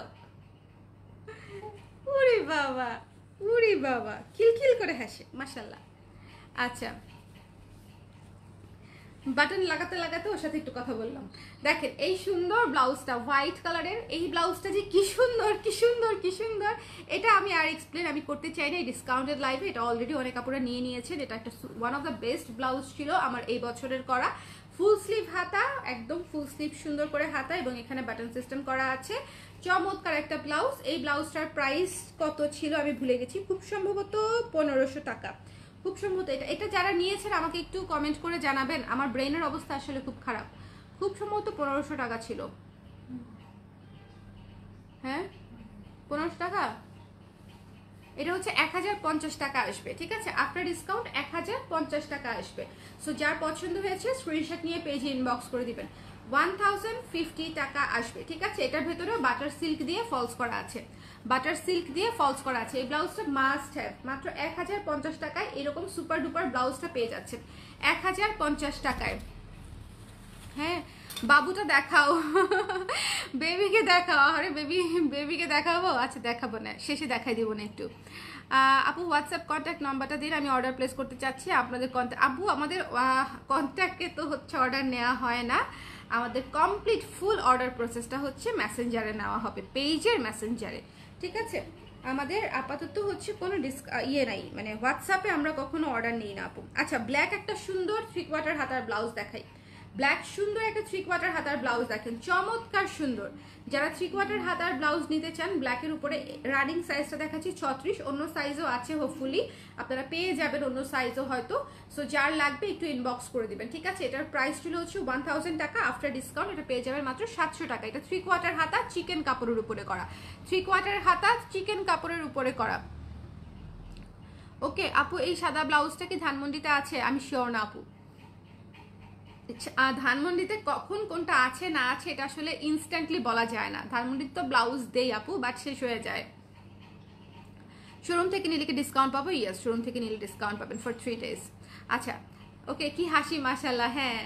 উরি বাবা, উরি বাবা, খিলখিল করে হাসে, মাশাল্লাহ। আচ্ছা বাটন লাগাতে লাগাতে ওর সাথে একটু কথা বললাম। দেখেন এই সুন্দর ব্লাউজটা, হোয়াইট কালারের এই ব্লাউজটা যে কি সুন্দর, কি সুন্দর, কি সুন্দর, এটা আমি আর এক্সপ্লেন আমি করতে চাই না। এই ডিসকাউন্টেড লাইভে এটা অলরেডি অনেক কাপড়ে নিয়ে নিয়েছেন। এটা একটা one of the best blouse ছিল আমার এই বছরের করা। ফুল স্লিভ হাতা, একদম ফুল স্লিভ সুন্দর করে হাতা, এবং এখানে বাটন সিস্টেম করা আছে। চমৎকার একটা ব্লাউজ। এই ব্লাউজটার প্রাইস কত ছিল আমি ভুলে গেছি, খুব সম্ভবত 1500 টাকা, খুব সম্ভবত। এটা যারা নিয়েছেন আমাকে একটু কমেন্ট করে জানাবেন, আমার ব্রেনের অবস্থা আসলে খুব খারাপ। খুব সম্ভবত 1500 টাকা ছিল, হ্যাঁ 1500 টাকা। এটা হচ্ছে 1050 টাকা আসবে, ঠিক আছে? আফটার ডিসকাউন্ট 1050 টাকা আসবে। সো যার পছন্দ হয়েছে স্ক্রিনশট নিয়ে পেজে ইনবক্স করে দিবেন। 1050 টাকা আসবে, ঠিক আছে? এটার ভেতরে বাটার সিল্ক দিয়ে ফলস করা আছে, বাটার সিল্ক দিয়ে ফলস করা আছে। এই ব্লাউজটা মাস্ট হ্যাভ। মাত্র 1050 টাকায় এরকম সুপার ডুপার ব্লাউজটা পেয়ে যাচ্ছেন 1050 টাকায়। হ্যাঁ বাবুটা দেখাও, বেবিকে দেখাও। আরে বেবিকে দেখাবো? আচ্ছা দেখাবো না, শেষে দেখাই দিব না একটু। আপু হোয়াটসঅ্যাপ কন্ট্যাক্ট নাম্বারটা দিন, আমি অর্ডার প্লেস করতে চাচ্ছি আপনাদের কন্ট্যাক্ট। আপু আমাদের কন্ট্যাক্টে তো হচ্ছে অর্ডার নেওয়া হয় না, আমাদের কমপ্লিট ফুল অর্ডার প্রসেসটা হচ্ছে মেসেঞ্জারে নেওয়া হবে, পেজের মেসেঞ্জারে, ঠিক আছে? আমাদের আপাতত হচ্ছে কোনো ইয়ে নাই, মানে হোয়াটসঅ্যাপে আমরা কখনো অর্ডার নিই না আপু। আচ্ছা ব্ল্যাক একটা সুন্দর 3/4 হাতার ব্লাউজ দেখাই। ব্ল্যাক সুন্দর একটা 3/4 হাতার ব্লাউজ দেখেন, চমৎকার সুন্দর। যারা 3/4 হাতার ব্লাউজ নিতে চান ব্ল্যাকের উপরে, রানিং সাইজটা দেখাচ্ছি 36, অন্য সাইজও আছে, হোপফুলি আপনারা পেয়ে যাবেন অন্য সাইজও হয়তো। সো যার লাগবে একটু ইনবক্স করে দিবেন, ঠিক আছে? এটার প্রাইস ছিল হচ্ছে 1000 টাকা, আফটার ডিসকাউন্ট এটা পেয়ে যাবেন মাত্র 700 টাকা। এটা 3/4 হাতা চিকেন কাপড়ের উপরে করা, 3/4 হাতা চিকেন কাপড়ের উপরে করা। ওকে আপু এই সাদা ব্লাউজটা কি ধানমন্ডিতে আছে? আমি শিওর না আপু, ধানমন্ডিতে কখন কোনটা আছে না আছে এটা আসলে ইনস্ট্যান্টলি বলা যায় না। ধানমন্ডিতে তো ব্লাউজ দেই আপু, বাট শেষ হয়ে যায়। শোরুম থেকে নিলে কি ডিসকাউন্ট পাবো? ইয়েস, শোরুম থেকে নিলে ডিসকাউন্ট পাবেন ফর 3 days। আচ্ছা ওকে, কি হাসি মাশাল্লাহ, হ্যাঁ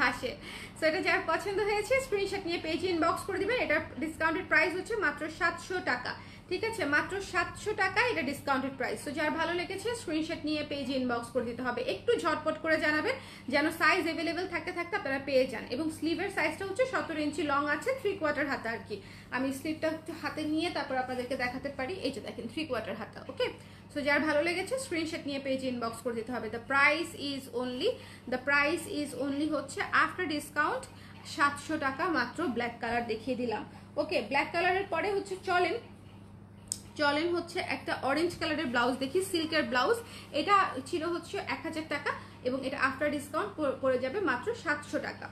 হাসে। সো এটা যার পছন্দ হয়েছে স্ক্রিনশট নিয়ে পেজে ইনবক্স করে দিবেন। এটার ডিসকাউন্টেড প্রাইস হচ্ছে মাত্র 700 টাকা, ঠিক আছে? মাত্র 700 টাকা এটা ডিসকাউন্টেড প্রাইস। তো যার ভালো লেগেছে স্ক্রিনশট নিয়ে পেজে ইনবক্স করে দিতে হবে। একটু ঝটপট করে জানাবেন যেন সাইজ অ্যাভেলেবেল থাকতে থাকতে আপনারা পেয়ে যান। এবং স্লিভের সাইজটা হচ্ছে 17 ইঞ্চি লং আছে, 3/4 হাতা আর কি। আমি স্লিভটা হাতে নিয়ে তারপর আপনাদেরকে দেখাতে পারি। এই যে দেখেন 3/4 হাতা, ওকে? সো যার ভালো লেগেছে স্ক্রিনশট নিয়ে পেজে ইনবক্স করে দিতে হবে। দ্য প্রাইস ইজ অনলি হচ্ছে আফটার ডিসকাউন্ট 700 টাকা মাত্র। ব্ল্যাক কালার দেখিয়ে দিলাম, ওকে? ব্ল্যাক কালারের পরে হচ্ছে চলেন হচ্ছে একটা অরেঞ্জ কালারের ব্লাউজ দেখি, সিল্কের ব্লাউজ। এটা ছিল হচ্ছে 1000 টাকা এবং এটা আফটার ডিসকাউন্ট পড়ে যাবে মাত্র 700 টাকা।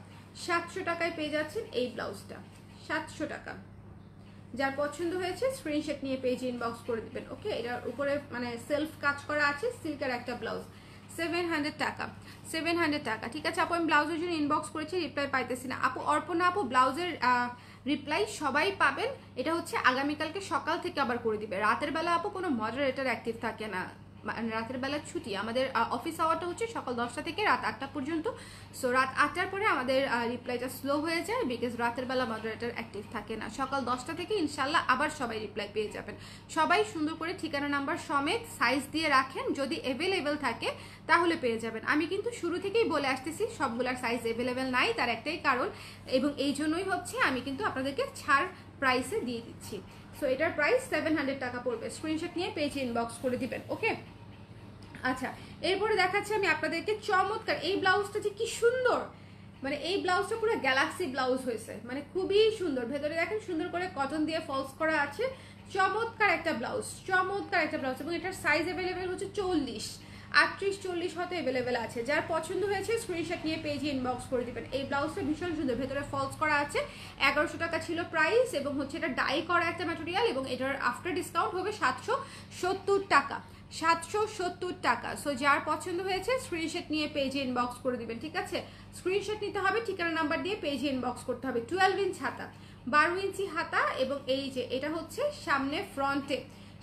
700 টাকায় পেয়ে যাচ্ছেন এই ব্লাউজটা, 700 টাকা। যার পছন্দ হয়েছে স্ক্রিনশট নিয়ে পেজে ইনবক্স করে দিবেন। ওকে, এটার উপরে মানে সেলফ কাজ করা আছে, সিল্কের একটা ব্লাউজ, 700 টাকা, 700 টাকা। ঠিক আছে আপু, আমি ব্লাউজের জন্য ইনবক্স করেছি, রিপ্লাই পাইতেছি না আপু। অর্পণা আপু, ব্লাউজের রিপ্লাই সবাই পাবেন, এটা হচ্ছে আগামীকালকে সকাল থেকে আবার করে দিবে। রাতের বেলা আপু কোনো মডারেটর অ্যাক্টিভ থাকে না, রাতের বেলা ছুটি, আমাদের অফিস আওয়ারটা হচ্ছে সকাল 10টা থেকে রাত 8টা পর্যন্ত। সো রাত 8টার পরে আমাদের রিপ্লাইটা স্লো হয়ে যায়, বিকজ রাতের বেলা মডারেটর অ্যাক্টিভ থাকে না। সকাল 10টা থেকে ইনশাল্লাহ আবার সবাই রিপ্লাই পেয়ে যাবেন। সবাই সুন্দর করে ঠিকানা নাম্বার সমেত সাইজ দিয়ে রাখেন, যদি অ্যাভেলেবেল থাকে তাহলে পেয়ে যাবেন। আমি কিন্তু শুরু থেকেই বলে আসতেছি সবগুলার সাইজ অ্যাভেলেবেল নাই, তার একটাই কারণ, এবং এই জন্যই হচ্ছে আমি কিন্তু আপনাদেরকে ছাড় প্রাইসে দিয়ে দিচ্ছি। সো এটার প্রাইস 700 টাকা পড়বে, স্ক্রিনশট নিয়ে পেজে ইনবক্স করে দিবেন। ওকে, আচ্ছা এরপরে দেখাচ্ছি আমি আপনাদেরকে চমৎকার এই ব্লাউজটা, যে কি সুন্দর, মানে এই ব্লাউজটা পুরো গ্যালাক্সি ব্লাউজ হয়েছে, মানে খুবই সুন্দর। ভেতরে দেখেন সুন্দর করে কটন দিয়ে ফলস করা আছে, চমৎকার একটা ব্লাউজ, চমৎকার একটা ব্লাউজ। এবং এটার সাইজ অ্যাভেলেবেল হচ্ছে 40, 38, 40 হতে অ্যাভেলেবেল আছে। যার পছন্দ হয়েছে স্ক্রিনশট নিয়ে পেজে ইনবক্স করে দিবেন। এই ব্লাউজটা ভীষণ সুন্দর, ভেতরে ফলস করা আছে, 1100 টাকা ছিল প্রাইস, এবং হচ্ছে এটা ডাই করা একটা ম্যাটেরিয়াল, এবং এটার আফটার ডিসকাউন্ট হবে 770 টাকা, 770 টাকা। সো যার পছন্দ হয়েছে স্ক্রিনশট নিয়ে পেজে ইনবক্স করে দিবেন। ঠিক আছে, স্ক্রিনশট নিতে হবে, ঠিকানা নাম্বার দিয়ে পেজে ইনবক্স করতে হবে। 12 ইঞ্চ হাতা, 12 ইঞ্চি হাতা, এবং এই যে এটা হচ্ছে সামনে ফ্রন্টে,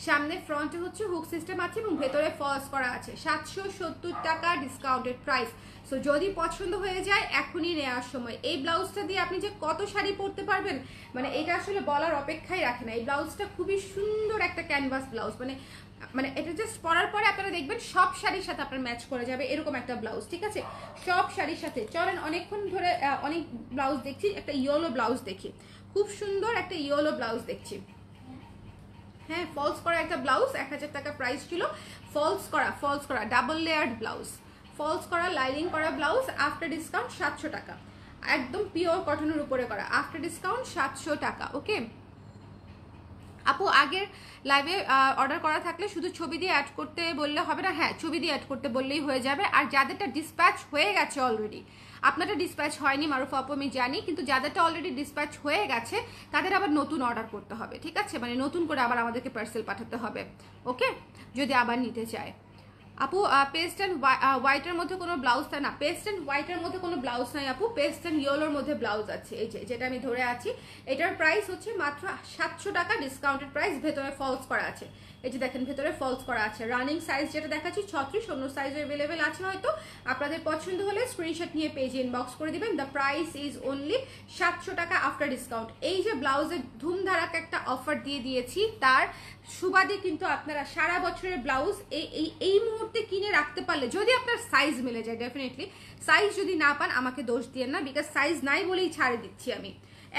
সামনে ফ্রন্টে হচ্ছে হুক সিস্টেম আছে এবং ভেতরে ফলস করা আছে, 770 টাকা ডিসকাউন্টেড প্রাইস। সো যদি পছন্দ হয়ে যায় এখনই নেওয়ার সময়। এই ব্লাউজটা দিয়ে আপনি যে কত শাড়ি পরতে পারবেন, মানে এটা আসলে বলার অপেক্ষাই রাখে না। এই ব্লাউজটা খুবই সুন্দর একটা ক্যানভাস ব্লাউজ, মানে এটা জাস্ট পরার পরে আপনারা দেখবেন সব শাড়ির সাথে আপনার ম্যাচ করে যাবে, এরকম একটা ব্লাউজ। ঠিক আছে, সব শাড়ির সাথে। চলেন অনেকক্ষণ ধরে অনেক ব্লাউজ দেখছি, একটা ইয়েলো ব্লাউজ দেখি, খুব সুন্দর একটা ইয়েলো ব্লাউজ দেখছি। হ্যাঁ, ফলস করা একটা ব্লাউজ, 1000 টাকা প্রাইস ছিল। ফলস করা ডাবল লেয়ার্ড ব্লাউজ, ফলস করা লাইনিং করা ব্লাউজ, আফটার ডিসকাউন্ট 700 টাকা, একদম পিওর কটনের উপরে করা, আফটার ডিসকাউন্ট 700 টাকা। ওকে আপু, আগের লাইভে অর্ডার করা থাকলে শুধু ছবি দিয়ে অ্যাড করতে বললে হবে না? হ্যাঁ, ছবি দিয়ে অ্যাড করতে বললেই হয়ে যাবে। আর যাদেরটা ডিসপ্যাচ হয়ে গেছে অলরেডি, আপনারটা ডিসপ্যাচ হয়নি মারুফ আপু আমি জানি, কিন্তু যাদেরটা অলরেডি ডিসপ্যাচ হয়ে গেছে তাদের আবার নতুন অর্ডার করতে হবে। ঠিক আছে, মানে নতুন করে আবার আমাদেরকে পার্সেল পাঠাতে হবে। ওকে, যদি আবার নিতে চায়। আপু পেস্ট অ্যান্ড হোয়াইটের মধ্যে কোনো ব্লাউজ না, পেস্ট অ্যান্ড হোয়াইটের মধ্যে কোনো ব্লাউজ নাই আপু, পেস্ট অ্যান্ড ইয়েলোর মধ্যে ব্লাউজ আছে, এই যেটা আমি ধরে আছি। এটার প্রাইস হচ্ছে মাত্র 700 টাকা ডিসকাউন্টেড প্রাইস, ভেতরে ফলস করা আছে। এই যে দেখেন ভেতরে ফলস করা আছে। রানিং সাইজ যেটা দেখাচ্ছি 36, অন্য সাইজ অ্যাভেলেবেল আছে হয়তো, আপনাদের পছন্দ হলে স্ক্রিনশট নিয়ে পেজে ইনবক্স করে দিবেন। দ্য প্রাইস ইজ অনলি 700 টাকা আফটার ডিসকাউন্ট। এই যে ব্লাউজের ধুমধারাক একটা অফার দিয়ে দিয়েছি, তার সুবাদে কিন্তু আপনারা সারা বছরের ব্লাউজ এই মুহূর্তে কিনে রাখতে পারলে, যদি আপনার সাইজ মিলে যায়, ডেফিনেটলি। সাইজ যদি না পান আমাকে দোষ দিয়েন না, বিকজ সাইজ নাই বলেই ছাড়ে দিচ্ছি আমি,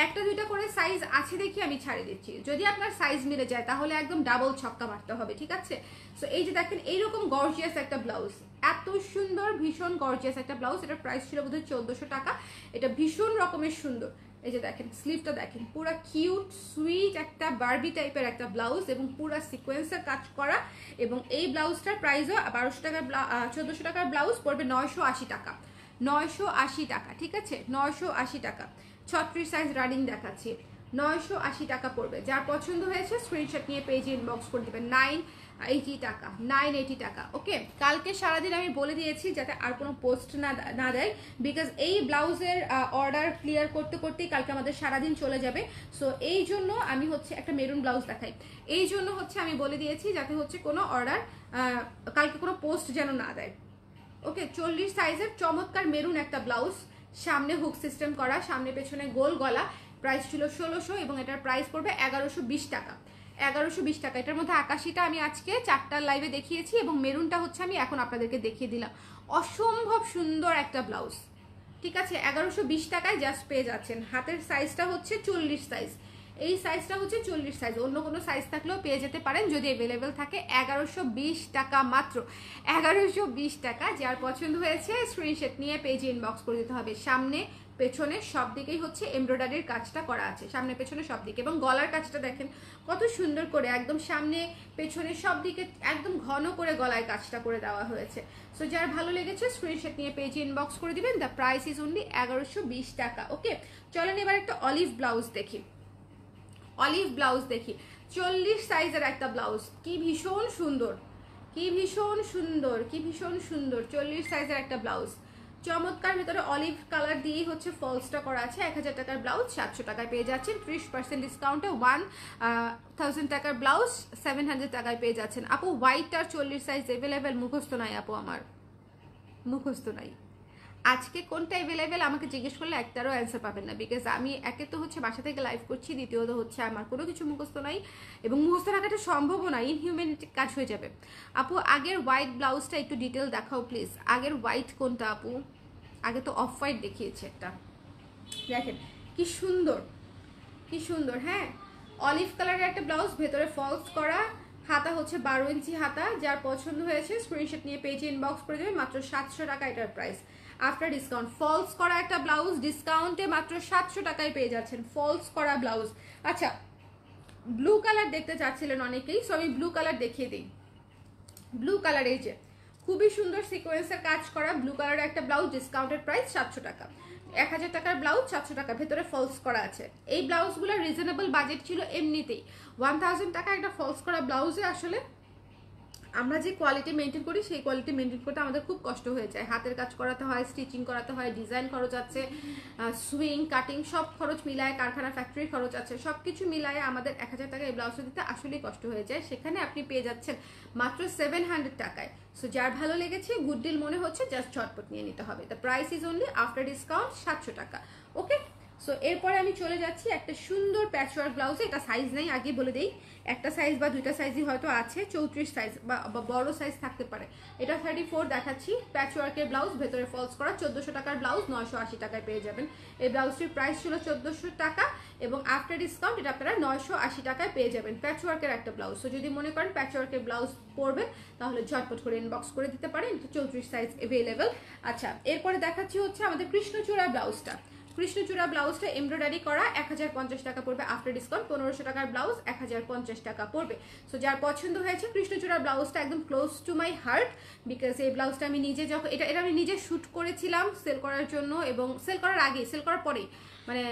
একটা দুইটা করে সাইজ আছে দেখি আমি ছাড়ে দিচ্ছি। যদি আপনার সাইজ মিলে যায় তাহলে একদম ডাবল ছক্কা মারতে হবে। ঠিক আছে, সো এই যে দেখেন এইরকম গর্জিয়াস একটা ব্লাউজ, এত সুন্দর ভীষণ গর্জিয়াস একটা ব্লাউজ। এটার প্রাইস ছিল বোধহয় 1400 টাকা। এটা ভীষণ রকমের সুন্দর। এই যে দেখেন স্লিভটা দেখেন, পুরা কিউট সুইট একটা বারবি টাইপের একটা ব্লাউজ, এবং পুরা সিকোয়েন্সের কাজ করা। এবং এই ব্লাউজটার প্রাইসও 1200 টাকার 1400 টাকার ব্লাউজ পড়বে 980 টাকা, 980 টাকা। ঠিক আছে, 980 টাকা। 36 সাইজ রানিং দেখাচ্ছি, 980 টাকা পড়বে। যার পছন্দ হয়েছে স্ক্রিনশট নিয়ে পেজে ইনবক্স করে দেবেন। 980 টাকা, 980 টাকা। ওকে, কালকে সারাদিন আমি বলে দিয়েছি যাতে আর কোনো পোস্ট না দেয়, বিকজ এই ব্লাউজের অর্ডার ক্লিয়ার করতে করতেই কালকে আমাদের সারাদিন চলে যাবে। সো এই জন্য আমি হচ্ছে একটা মেরুন ব্লাউজ দেখাই, এই জন্য হচ্ছে আমি বলে দিয়েছি যাতে হচ্ছে কোনো অর্ডার কালকে কোনো পোস্ট যেন না দেয়। ওকে, 40 সাইজের চমৎকার মেরুন একটা ব্লাউজ, সামনে হুক সিস্টেম করা, সামনে পেছনে গোল গলা, প্রাইস ছিল 1600 এবং এটার প্রাইস পড়বে 1120 টাকা, 1120 টাকা। এটার মধ্যে আকাশিটা আমি আজকে 4টার লাইভে দেখিয়েছি, এবং মেরুনটা হচ্ছে আমি এখন আপনাদেরকে দেখিয়ে দিলাম। অসম্ভব সুন্দর একটা ব্লাউজ। ঠিক আছে, 1120 টাকায় জাস্ট পেয়ে যাচ্ছেন। হাতের সাইজটা হচ্ছে 40 সাইজ, এই সাইজটা হচ্ছে 40 সাইজ, অন্য কোনো সাইজ থাকলেও পেয়ে যেতে পারেন যদি অ্যাভেলেবেল থাকে। 1120 টাকা মাত্র, 1120 টাকা। যার পছন্দ হয়েছে স্ক্রিনশট নিয়ে পেজে ইনবক্স করে দিতে হবে। সামনে পেছনে সব দিকেই হচ্ছে এমব্রয়ডারির কাজটা করা আছে, সামনে পেছনে সব দিকে। এবং গলার কাজটা দেখেন কত সুন্দর করে, একদম সামনে পেছনে সব দিকে একদম ঘন করে গলায় কাজটা করে দেওয়া হয়েছে। সো যার ভালো লেগেছে স্ক্রিনশট নিয়ে পেজে ইনবক্স করে দিবেন। দ্য প্রাইস ইজ অনলি 1120 টাকা। ওকে, চলেন এবার একটা অলিভ ব্লাউজ দেখি। অলিভ ব্লাউজ দেখি, 40 সাইজের একটা ব্লাউজ, কি ভীষণ সুন্দর, কি ভীষণ সুন্দর, কি ভীষণ সুন্দর, 40 সাইজের একটা ব্লাউজ, চমৎকার। ভিতরে অলিভ কালার দিয়েই হচ্ছে ফলসটা করা আছে। 1000 টাকার ব্লাউজ 700 টাকায় পেয়ে যাচ্ছেন, 30% ডিসকাউন্টে 1000 টাকার ব্লাউজ 700 টাকায় পেয়ে যাচ্ছেন। আপু হোয়াইটটার 40 সাইজ অ্যাভেলেবেল? মুখস্থ নাই আপু, আমার মুখস্থ নাই। আজকে কোনটা অ্যাভেলেবেল আমাকে জিজ্ঞেস করলে একটারও অ্যান্সার পাবেন না, বিকজ আমি একে তো হচ্ছে বাসা থেকে লাইভ করছি, দ্বিতীয়ত হচ্ছে আমার কোনো কিছু মুখস্থ নাই, এবং মুখস্থ রাখাটা সম্ভবও না, ইনহিউম্যানিটি কাজ হয়ে যাবে। আপু আগের হোয়াইট ব্লাউজটা একটু ডিটেল দেখাও প্লিজ। আগের হোয়াইট কোনটা আপু? আগে তো অফ হোয়াইট দেখিয়েছে একটা, দেখেন কি সুন্দর, কি সুন্দর। হ্যাঁ, অলিভ কালারের একটা ব্লাউজ, ভেতরে ফলস করা, হাতা হচ্ছে 12 ইঞ্চি হাতা। যার পছন্দ হয়েছে স্ক্রিনশট নিয়ে পেজে ইনবক্স করে দেবে, মাত্র 700 টাকা এটার প্রাইস আফটার ডিসকাউন্ট। ফলস করা একটা ব্লাউজ ডিসকাউন্টে মাত্র 700 টাকায় পেয়ে যাচ্ছেন, ফলস করা ব্লাউজ। আচ্ছা, ব্লু কালার দেখতে চাচ্ছিলেন অনেকেই, সো আমি ব্লু কালার দেখিয়ে দিই। ব্লু কালার, এই যে খুবই সুন্দর সিকোয়েন্সের কাজ করা ব্লু কালারের একটা ব্লাউজ, ডিসকাউন্টেড প্রাইস 700 টাকা। 1000 টাকার ব্লাউজ 700 টাকা, ভেতরে ফলস করা আছে। এই ব্লাউজগুলো রিজনেবল বাজেট ছিল এমনিতেই। 1000 টাকা একটা ফলস করা ব্লাউজে আসলে আমরা যে কোয়ালিটি মেনটেন করি সেই কোয়ালিটি মেনটেন করতে আমাদের খুব কষ্ট হয়ে যায়। হাতের কাজ করাতে হয়, স্টিচিং করাতে হয়, ডিজাইন খরচ আছে, সুইং কাটিং সব খরচ মিলায়, কারখানা ফ্যাক্টরি খরচ আছে, সব কিছু মিলায় আমাদের 1000 টাকা এই ব্লাউজটা দিতে আসলেই কষ্ট হয়ে যায়। সেখানে আপনি পেয়ে যাচ্ছেন মাত্র 700 টাকায়। সো যার ভালো লেগেছে, গুড ডিল মনে হচ্ছে, জাস্ট ঝটপট নিয়ে নিতে হবে। The price is only after discount 700 টাকা। ওকে, সো এরপরে আমি চলে যাচ্ছি একটা সুন্দর প্যাচওয়ার্ক ব্লাউজে। এটা সাইজ নেই, আগে বলে দেই, একটা সাইজ বা দুইটা সাইজই হয়তো আছে, 34 সাইজ বা বড় সাইজ থাকতে পারে। এটা 34 দেখাচ্ছি। প্যাচওয়ার্কের ব্লাউজ, ভেতরে ফলস করা, 1400 টাকার ব্লাউজ 980 টাকায় পেয়ে যাবেন। এই ব্লাউজটির প্রাইস ছিল 1400 টাকা, এবং আফটার ডিসকাউন্ট এটা আপনারা 980 টাকায় পেয়ে যাবেন। প্যাচওয়ার্কের একটা ব্লাউজ, তো যদি মনে করেন প্যাচওয়ার্কের ব্লাউজ পরবেন তাহলে ঝটপট করে ইনবক্স করে দিতে পারেন, 34 সাইজ অ্যাভেলেবেল। আচ্ছা, এরপরে দেখাচ্ছি হচ্ছে আমাদের কৃষ্ণচূড়া ব্লাউজটা। কৃষ্ণচূড়া ব্লাউজটা এমব্রয়ডারি করা, 1050 টাকা পড়বে আফটার ডিসকাউন্ট। 1500 টাকার ব্লাউজ 1050 টাকা পড়বে। সো যার পছন্দ হয়েছে কৃষ্ণচূড়া ব্লাউজটা একদম close to my heart, because এই ব্লাউজটা আমি নিজে যখন এটা আমি নিজে শ্যুট করেছিলাম সেল করার জন্য, এবং সেল করার আগে, সেল করার পরেই, মানে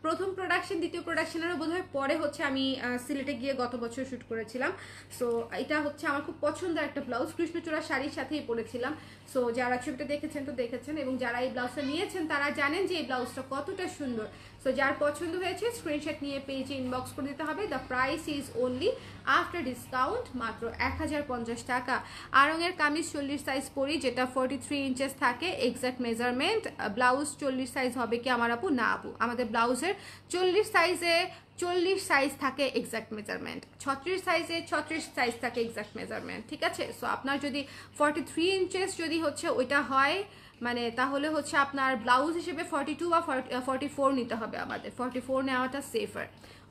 প্রথম প্রোডাকশন দ্বিতীয় প্রোডাকশনেরও বোধহয় পরে হচ্ছে আমি সিলেটে গিয়ে গত বছর শ্যুট করেছিলাম। সো এটা হচ্ছে আমার খুব পছন্দের একটা ব্লাউজ, কৃষ্ণচূড়া শাড়ির সাথেই পরেছিলাম। সো যারা ছবিটা দেখেছেন তো দেখেছেন, এবং যারা এই ব্লাউজটা নিয়েছেন তারা জানেন যে এই ব্লাউজটা কতটা সুন্দর। সো যার পছন্দ হয়েছে স্ক্রিনশট নিয়ে পেজে ইনবক্স করে দিতে হবে। The price is only after discount মাত্র 1050 টাকা। আরঙের কামিজ 40 সাইজ পরি, যেটা 43 ইঞ্চেস থাকে এক্সাক্ট মেজারমেন্ট। ব্লাউজ 40 সাইজ হবে কি আমার আপু? না আপু, আমাদের ব্লাউজের 40 সাইজে 40 সাইজ থাকে এক্সাক্ট মেজারমেন্ট, 36 সাইজে 36 সাইজ থাকে এক্সাক্ট মেজারমেন্ট, ঠিক আছে? সো আপনার যদি 43 ইঞ্চেস যদি হচ্ছে ওইটা হয়, মানে তাহলে হচ্ছে আপনার ব্লাউজ হিসেবে 42 বা 44 নিতে হবে আমাদের, 44 নেওয়াটা সেফার।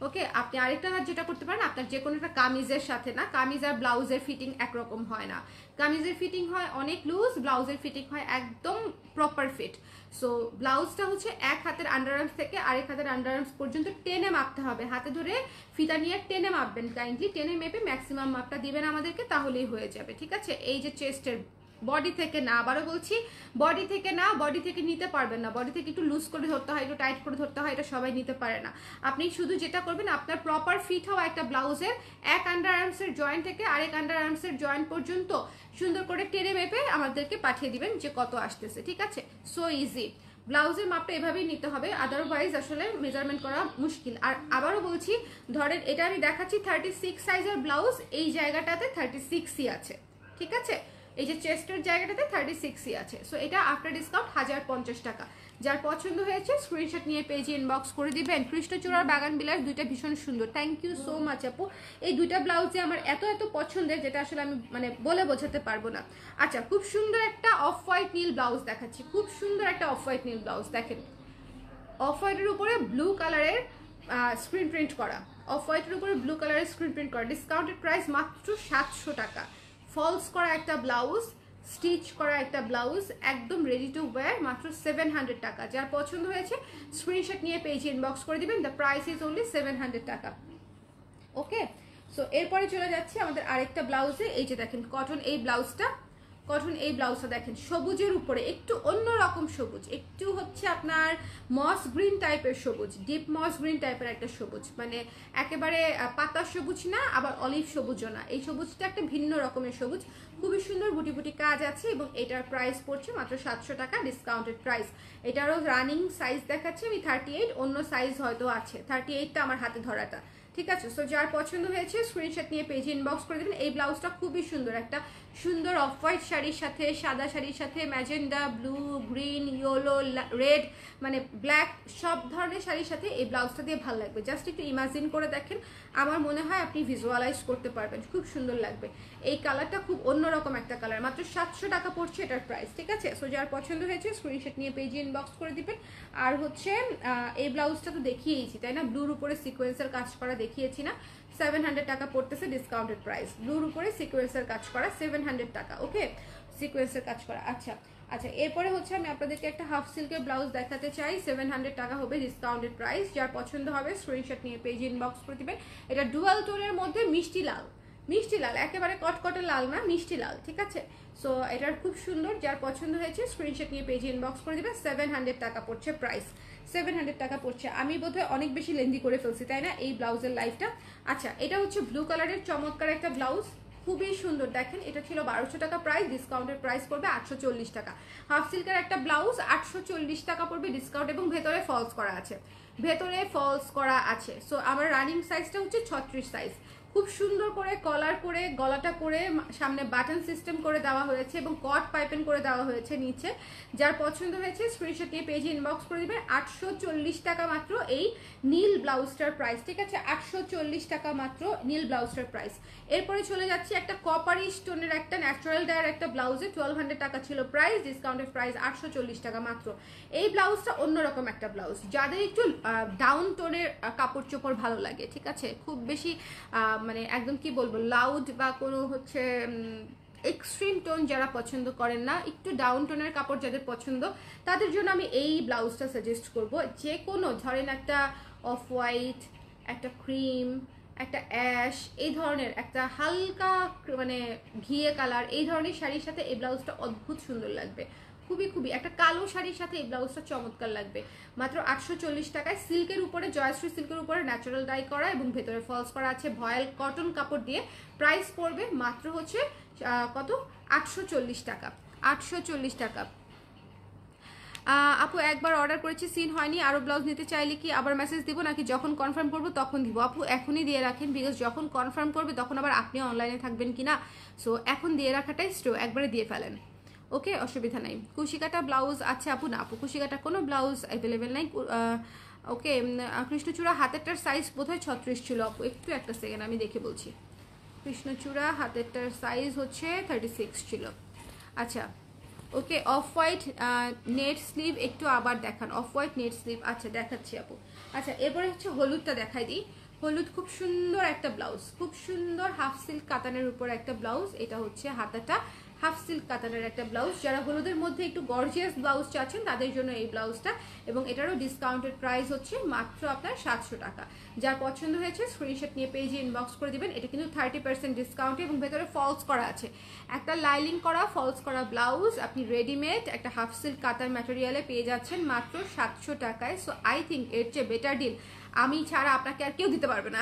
ওকে, আপনি আরেকটা যেটা করতে পারেন, আপনার যে কোনো একটা কামিজের সাথে না, কামিজ আর ব্লাউজের ফিটিং একরকম হয় না। কামিজের ফিটিং হয় অনেক লুজ, ব্লাউজের ফিটিং হয় একদম প্রপার ফিট। সো ব্লাউজটা হচ্ছে এক হাতের আন্ডার আর্মস থেকে আরেক হাতের আন্ডার আর্মস পর্যন্ত টেনে মাপতে হবে, হাতে ধরে ফিতা নিয়ে টেনে মাপবেন, কাইন্ডলি টেনে মেপে ম্যাক্সিমাম মাপটা দিবেন আমাদেরকে, তাহলেই হয়ে যাবে, ঠিক আছে? এই যে চেস্টের বডি থেকে না, আবারও বলছি, বডি থেকে না, বডি থেকে নিতে পারবেন না, বডি থেকে একটু লুজ করে ধরতে হয়, একটু টাইট করে ধরতে হয়, এটা সবাই নিতে পারে না। আপনি শুধু যেটা করবেন, আপনার প্রপার ফিট হওয়া একটা ব্লাউজের এক আন্ডার আর্মসের জয়েন্ট থেকে আরেক আন্ডার আর্মসের জয়েন্ট পর্যন্ত সুন্দর করে টেনে মেপে আমাদেরকে পাঠিয়ে দিবেন যে কত আসতেছে, ঠিক আছে? So easy. ব্লাউজের মাপটা এভাবেই নিতে হবে, আদারওয়াইজ আসলে মেজারমেন্ট করা মুশকিল। আর আবারও বলছি, ধরেন এটা আমি দেখাচ্ছি 36 সাইজের ব্লাউজ, এই জায়গাটাতে 36ই আছে, ঠিক আছে? এই যে চেস্টের জায়গাটাতে 36ই আছে। সো এটা আফটার ডিসকাউন্ট 1050 টাকা। যার পছন্দ হয়েছে স্ক্রিনশট নিয়ে পেজে ইনবক্স করে দিবেন। কৃষ্ণচূড়ার বাগান বিলাস দুইটা ভীষণ সুন্দর, থ্যাংক ইউ সো মাচ আপু। এই দুইটা ব্লাউজে আমার এত এত পছন্দের, যেটা আসলে আমি মানে বলে বোঝাতে পারবো না। আচ্ছা, খুব সুন্দর একটা অফ হোয়াইট নীল ব্লাউজ দেখাচ্ছি, খুব সুন্দর একটা অফ হোয়াইট নীল ব্লাউজ। দেখেন, অফ হোয়াইটের উপরে ব্লু কালারের স্ক্রিন প্রিন্ট করা, অফ হোয়াইটের উপরে ব্লু কালারের স্ক্রিন প্রিন্ট করা, ডিসকাউন্টেড প্রাইস মাত্র 700 টাকা। ফলস করা একটা ব্লাউজ, স্টিচ করা একটা ব্লাউজ, একদম রেডি টু ওয়্যার, মাত্র 700 টাকা। যার পছন্দ হয়েছে স্ক্রিনশট নিয়ে পেজে ইনবক্স করে দিবেন। দ্য প্রাইস ইজ অনলি 700 টাকা। ওকে, সো এরপরে চলে যাচ্ছি আমাদের আরেকটা ব্লাউজে। এই যে দেখেন কটন, এই ব্লাউজটা কটন এই ব্লাউজটা দেখেন সবুজের উপরে একটু অন্যরকম সবুজ, একটু হচ্ছে আপনার মস গ্রিন টাইপের সবুজ, ডিপ মস গ্রিন টাইপের একটা সবুজ, মানে একেবারে পাতা সবুজ না আবার অলিভ সবুজও না, এই সবুজটা একটা ভিন্ন রকমের সবুজ, খুবই সুন্দর বুটি বুটি কাজ আছে এবং এটার প্রাইস পড়ছে মাত্র 700 টাকা, ডিসকাউন্টেড প্রাইস। এটারও রানিং সাইজ দেখাচ্ছে আমি 38, অন্য সাইজ হয়তো আছে, 38টা আমার হাতে ধরাটা, ঠিক আছে। সো যার পছন্দ হয়েছে স্ক্রিনশট নিয়ে পেজে ইনবক্স করে দেবেন। এই ব্লাউজটা খুবই সুন্দর, একটা সুন্দর অফ হোয়াইট শাড়ির সাথে, সাদা শাড়ির সাথে, magenta, blue, green, yellow, red, মানে ব্ল্যাক, সব ধরনের শাড়ির সাথে এই ব্লাউজটা দিয়ে ভালো লাগবে। জাস্ট একটু ইমাজিন করে দেখেন, আমার মনে হয় আপনি ভিজুয়ালাইজ করতে পারবেন, খুব সুন্দর লাগবে। এই কালারটা খুব অন্যরকম একটা কালার, মাত্র 700 টাকা পড়ছে এটার প্রাইস, ঠিক আছে। সো যার পছন্দ হয়েছে স্ক্রিনশট নিয়ে পেজে ইনবক্স করে দিবেন। আর হচ্ছে এই ব্লাউজটা তো দেখিয়েছি তাই না, ব্লুর উপরে সিকোয়েন্সের কাজ করা দেখিয়েছি না, 700 টাকা পড়তেছে, ডিসকাউন্টেড প্রাইস। ব্লুর উপরে সিকোয়েন্সের কাজ করা 700 টাকা, ওকে, সিকোয়েন্সের কাজ করা। আচ্ছা আচ্ছা, এরপরে হচ্ছে আমি আপনাদেরকে একটা হাফ সিল্কের ব্লাউজ দেখাতে চাই, 700 টাকা হবে, ডিসকাউন্টেড প্রাইস। যার পছন্দ হবে স্ক্রিনশট নিয়ে পেজে ইনবক্স করে দিবেন। এটা ডুয়াল টোনের মধ্যে মিষ্টি লাল, মিষ্টি লাল, একেবারে কটকটে লাল না, মিষ্টি লাল, ঠিক আছে। সো এটার খুব সুন্দর, যার পছন্দ হয়েছে স্ক্রিনশট নিয়ে পেজে ইনবক্স করে দিবেন। 700 টাকা পড়ছে প্রাইস, 700 টাকা পড়ছে। আমি বোধহয় অনেক বেশি লেন্দি করে ফেলছি তাই না এই ব্লাউজের লাইফটা। আচ্ছা, এটা হচ্ছে ব্লু কালারের চমৎকার একটা ব্লাউজ, খুবই সুন্দর, দেখেন এটা ছিল 1200 টাকা প্রাইস, ডিসকাউন্টের প্রাইস পড়বে 840 টাকা। হাফ সিল্কের একটা ব্লাউজ 840 টাকা পড়বে ডিসকাউন্ট, এবং ভেতরে ফলস করা আছে, ভেতরে ফলস করা আছে। সো আমার রানিং সাইজটা হচ্ছে 36 সাইজ, খুব সুন্দর করে কলার করে গলাটা করে সামনে বাটন সিস্টেম করে দেওয়া হয়েছে এবং কট পাইপেন করে দেওয়া হয়েছে নিচে। যার পছন্দ হয়েছে স্ক্রিনশট নিয়ে পেজে ইনবক্স করে দিবেন। 840 টাকা মাত্র এই নীল ব্লাউজটার প্রাইস, ঠিক আছে, 840 টাকা মাত্র নীল ব্লাউজটার প্রাইস। এরপরে চলে যাচ্ছি একটা কপারি স্টোনের একটা ন্যাচারাল ডায়ার একটা ব্লাউজে 1200 টাকা ছিল প্রাইস, ডিসকাউন্টেড প্রাইস 840 টাকা মাত্র। এই ব্লাউজটা অন্যরকম একটা ব্লাউজ, যাদের একটু ডাউন টোনের কাপড় চোপড় ভালো লাগে, ঠিক আছে, খুব বেশি মানে একদম কি বলবো লাউড বা কোনো হচ্ছে এক্সট্রিম টোন যারা পছন্দ করেন না, একটু ডাউন টোনের কাপড় যাদের পছন্দ, তাদের জন্য আমি এই ব্লাউজটা সাজেস্ট করব। যে কোনো ধরেন একটা অফ হোয়াইট, একটা ক্রিম, একটা অ্যাশ, এই ধরনের একটা হালকা মানে ঘিয়ে কালার, এই ধরনের শাড়ির সাথে এই ব্লাউজটা অদ্ভুত সুন্দর লাগবে, খুবই খুবই। একটা কালো শাড়ির সাথে এই ব্লাউজটা চমৎকার লাগবে, মাত্র 840 টাকায়। সিল্কের উপরে, জয়শ্রী সিল্কের উপরে ন্যাচারাল ডাই করা এবং ভেতরে ফলস করা আছে ভয়েল কটন কাপড় দিয়ে। প্রাইস পড়বে মাত্র হচ্ছে কত, 840 টাকা, 840 টাকা। আপু একবার অর্ডার করেছি, সিন হয়নি, আরও ব্লাউজ নিতে চাইলে কি আবার মেসেজ দিব নাকি যখন কনফার্ম করবো তখন দিব? আপু এখনই দিয়ে রাখেন, বিকজ যখন কনফার্ম করবে তখন আবার আপনি অনলাইনে থাকবেন কিনা, সো এখন দিয়ে রাখাটাই স্টো, একবারে দিয়ে ফেলেন, ওকে, অসুবিধা নাই। কুশিকাটা ব্লাউজ আছে আপু? না আপু, কুশিকাটা কোনো ব্লাউজ অ্যাভেলেবেল নাই। ওকে, কৃষ্ণচূড়া হাতেরটার সাইজ বোধহয় 36 ছিল আপু, একটু একটা সেকেন্ড আমি দেখে বলছি। কৃষ্ণচূড়া হাতেরটার সাইজ হচ্ছে 36 ছিল। আচ্ছা ওকে, অফ হোয়াইট নেট স্লিভ একটু আবার দেখান, অফ হোয়াইট নেট স্লিভ, আচ্ছা দেখাচ্ছি আপু। আচ্ছা এরপরে হচ্ছে হলুদটা দেখাই দিই। হলুদ খুব সুন্দর একটা ব্লাউজ, খুব সুন্দর হাফ সিল্ক কাতানের উপর একটা ব্লাউজ, এটা হচ্ছে হাতাটা হাফ সিল্ক কাতানের একটা ব্লাউজ। যারা হলুদের মধ্যে একটু গর্জিয়াস ব্লাউজ চাচ্ছেন তাদের জন্য এই ব্লাউজটা, এবং এটারও ডিসকাউন্টেড প্রাইস হচ্ছে মাত্র আপনার 700 টাকা। যার পছন্দ হয়েছে স্ক্রিনশট নিয়ে পেজে ইনবক্স করে দিবেন। এটা কিন্তু 30% ডিসকাউন্টে এবং ভেতরে ফলস করা আছে, একটা লাইলিং করা ফলস করা ব্লাউজ আপনি রেডিমেড একটা হাফ সিল্ক কাতার ম্যাটেরিয়ালে পেয়ে যাচ্ছেন মাত্র 700 টাকায়। সো আই থিঙ্ক এর চেয়ে বেটার ডিল আমি ছাড়া আপনাকে আর কেউ দিতে পারবে না।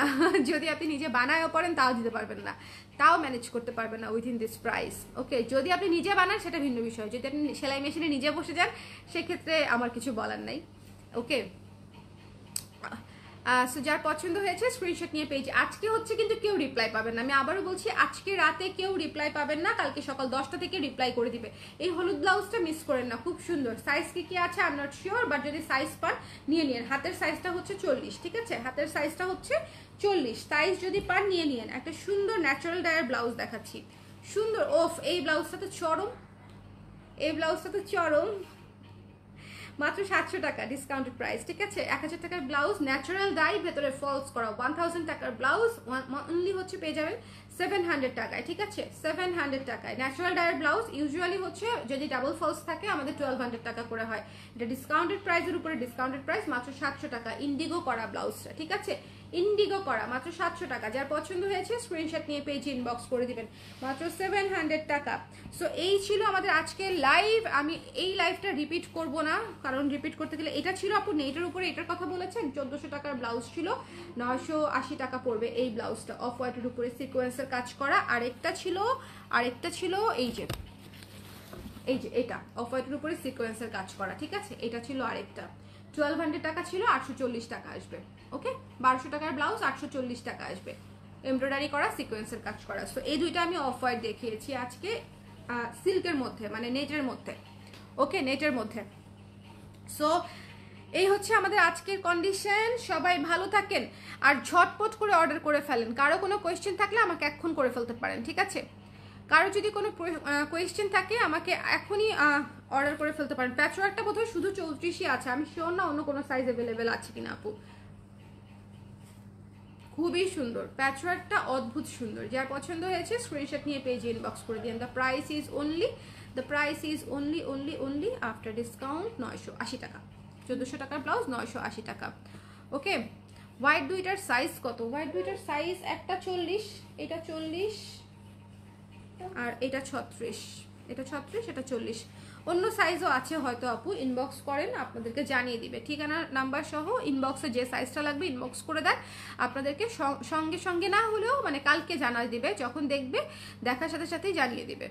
যদি আপনি নিজে বানায়ও পড়েন তাও দিতে পারবেন না, তাও ম্যানেজ করতে পারবেন না উইথিন দিস প্রাইস। ওকে, যদি আপনি নিজে বানান সেটা ভিন্ন বিষয়, যদি আপনি সেলাই মেশিনে নিজে বসে যান সেক্ষেত্রে আমার কিছু বলার নাই। ওকে, সো যার পছন্দ হয়েছে স্ক্রিনশট নিয়ে পেজ। আজকে হচ্ছে কিন্তু কেউ রিপ্লাই পাবেন না, আমি আবারও বলছি আজকে রাতে কেউ রিপ্লাই পাবেন না, কালকে সকাল 10টা থেকে রিপ্লাই করে দিবে। এই হলুদ ব্লাউজটা মিস করেন না, খুব সুন্দর। সাইজ কি আছে I am not sure, but যদি সাইজ পান নিয়ে নিন। হাতের সাইজটা হচ্ছে 40, ঠিক আছে, হাতের সাইজটা হচ্ছে 40, সাইজ যদি পান নিয়ে নিন। একটা সুন্দর ন্যাচারাল ডায়ার ব্লাউজ দেখাচ্ছি, সুন্দর। ওফ, এই ব্লাউজটা তো চরম, এই ব্লাউজটা তো চরম, মাত্র 700 টাকা ডিসকাউন্টেড প্রাইস, ঠিক আছে। 1000 টাকার ব্লাউজ ন্যাচারাল ডাই, ভেতরে ফলস করা। 1000 টাকার ব্লাউজ অনলি হচ্ছে পেয়ে যাবেন 700 টাকায়, ঠিক আছে, 700 টাকায়। ন্যাচারাল ডায়ের ব্লাউজ ইউজুয়ালি হচ্ছে যদি ডাবল ফলস থাকে আমাদের 1200 টাকা করে হয়, এটা ডিসকাউন্টেড প্রাইসের উপরে ডিসকাউন্টেড প্রাইস মাত্র 700 টাকা। ইন্ডিগো করা ব্লাউজটা, ঠিক আছে, ইন্ডিগো করা, মাত্র 700 টাকা। যার পছন্দ হয়েছে স্ক্রিনশট নিয়ে পেজে ইনবক্স করে দিবেন, মাত্র 700 টাকা। সো এই ছিল আমাদের আজকের লাইভ। আমি এই লাইভটা রিপিট করব না, কারণ রিপিট করতে গেলে এটা ছিল আপু নেটের উপরে, এটার কথা বলেছেন 1400 টাকার ব্লাউজ ছিল, 980 টাকা পড়বে এই ব্লাউজটা, অফ হোয়াইটের উপরে সিকোয়েন্সের কাজ করা। আরেকটা ছিল এই যে এটা অফ হোয়াইটের উপরে সিকোয়েন্সের কাজ করা, ঠিক আছে, এটা ছিল আরেকটা। 1200 টাকা ছিল, 840 টাকা আসবে। ওকে, 1200 টাকার ব্লাউজ 840 টাকা আসবে, এমব্রয়ডারি করা সিকোয়েন্সের কাজ করা। সো এই দুইটা আমি অফ হোয়াইট দেখিয়েছি আজকে, সিল্কের মধ্যে, মানে নেটের মধ্যে। ওকে, নেটের মধ্যে। সো এই হচ্ছে আমাদের আজকের কন্ডিশন। সবাই ভালো থাকেন আর ঝটপট করে অর্ডার করে ফেলেন। কারো কোনো কোয়েশ্চেন থাকলে আমাকে এখন করে ফেলতে পারেন, ঠিক আছে? কারো যদি কোনো কোয়েশ্চেন থাকে আমাকে এখনই অর্ডার করে ফেলতে পারেন। প্যাচওয়ার্কটা বোধহয় শুধু 34ই আছে, আমি শিওর না অন্য কোনো সাইজ অ্যাভেলেবেল আছে কিনা আপু। খুবই সুন্দর প্যাচওয়ার্কটা, অদ্ভুত সুন্দর। যার পছন্দ হয়েছে স্ক্রিনশট নিয়ে পেজে ইনবক্স করে দিন। The price is only after discount 980 টাকা। 1400 টাকার ব্লাউজ 980 টাকা। ওকে, হোয়াইট দুইটার সাইজ কত? হোয়াইট দুইটার সাইজ একটা 40, এটা 40, আর এটা 36, এটা 36, এটা 40। অন্য সাইজও আছে হয়তো আপু, ইনবক্স করেন, আপনাদেরকে জানিয়ে দিবে। ঠিকানা নাম্বার সহ ইনবক্সে যে সাইজটা লাগবে ইনবক্স করে দেন, আপনাদেরকে সঙ্গে সঙ্গে না হলেও মানে কালকে জানিয়ে দিবে, যখন দেখবে দেখার সাথে সাথেই জানিয়ে দিবে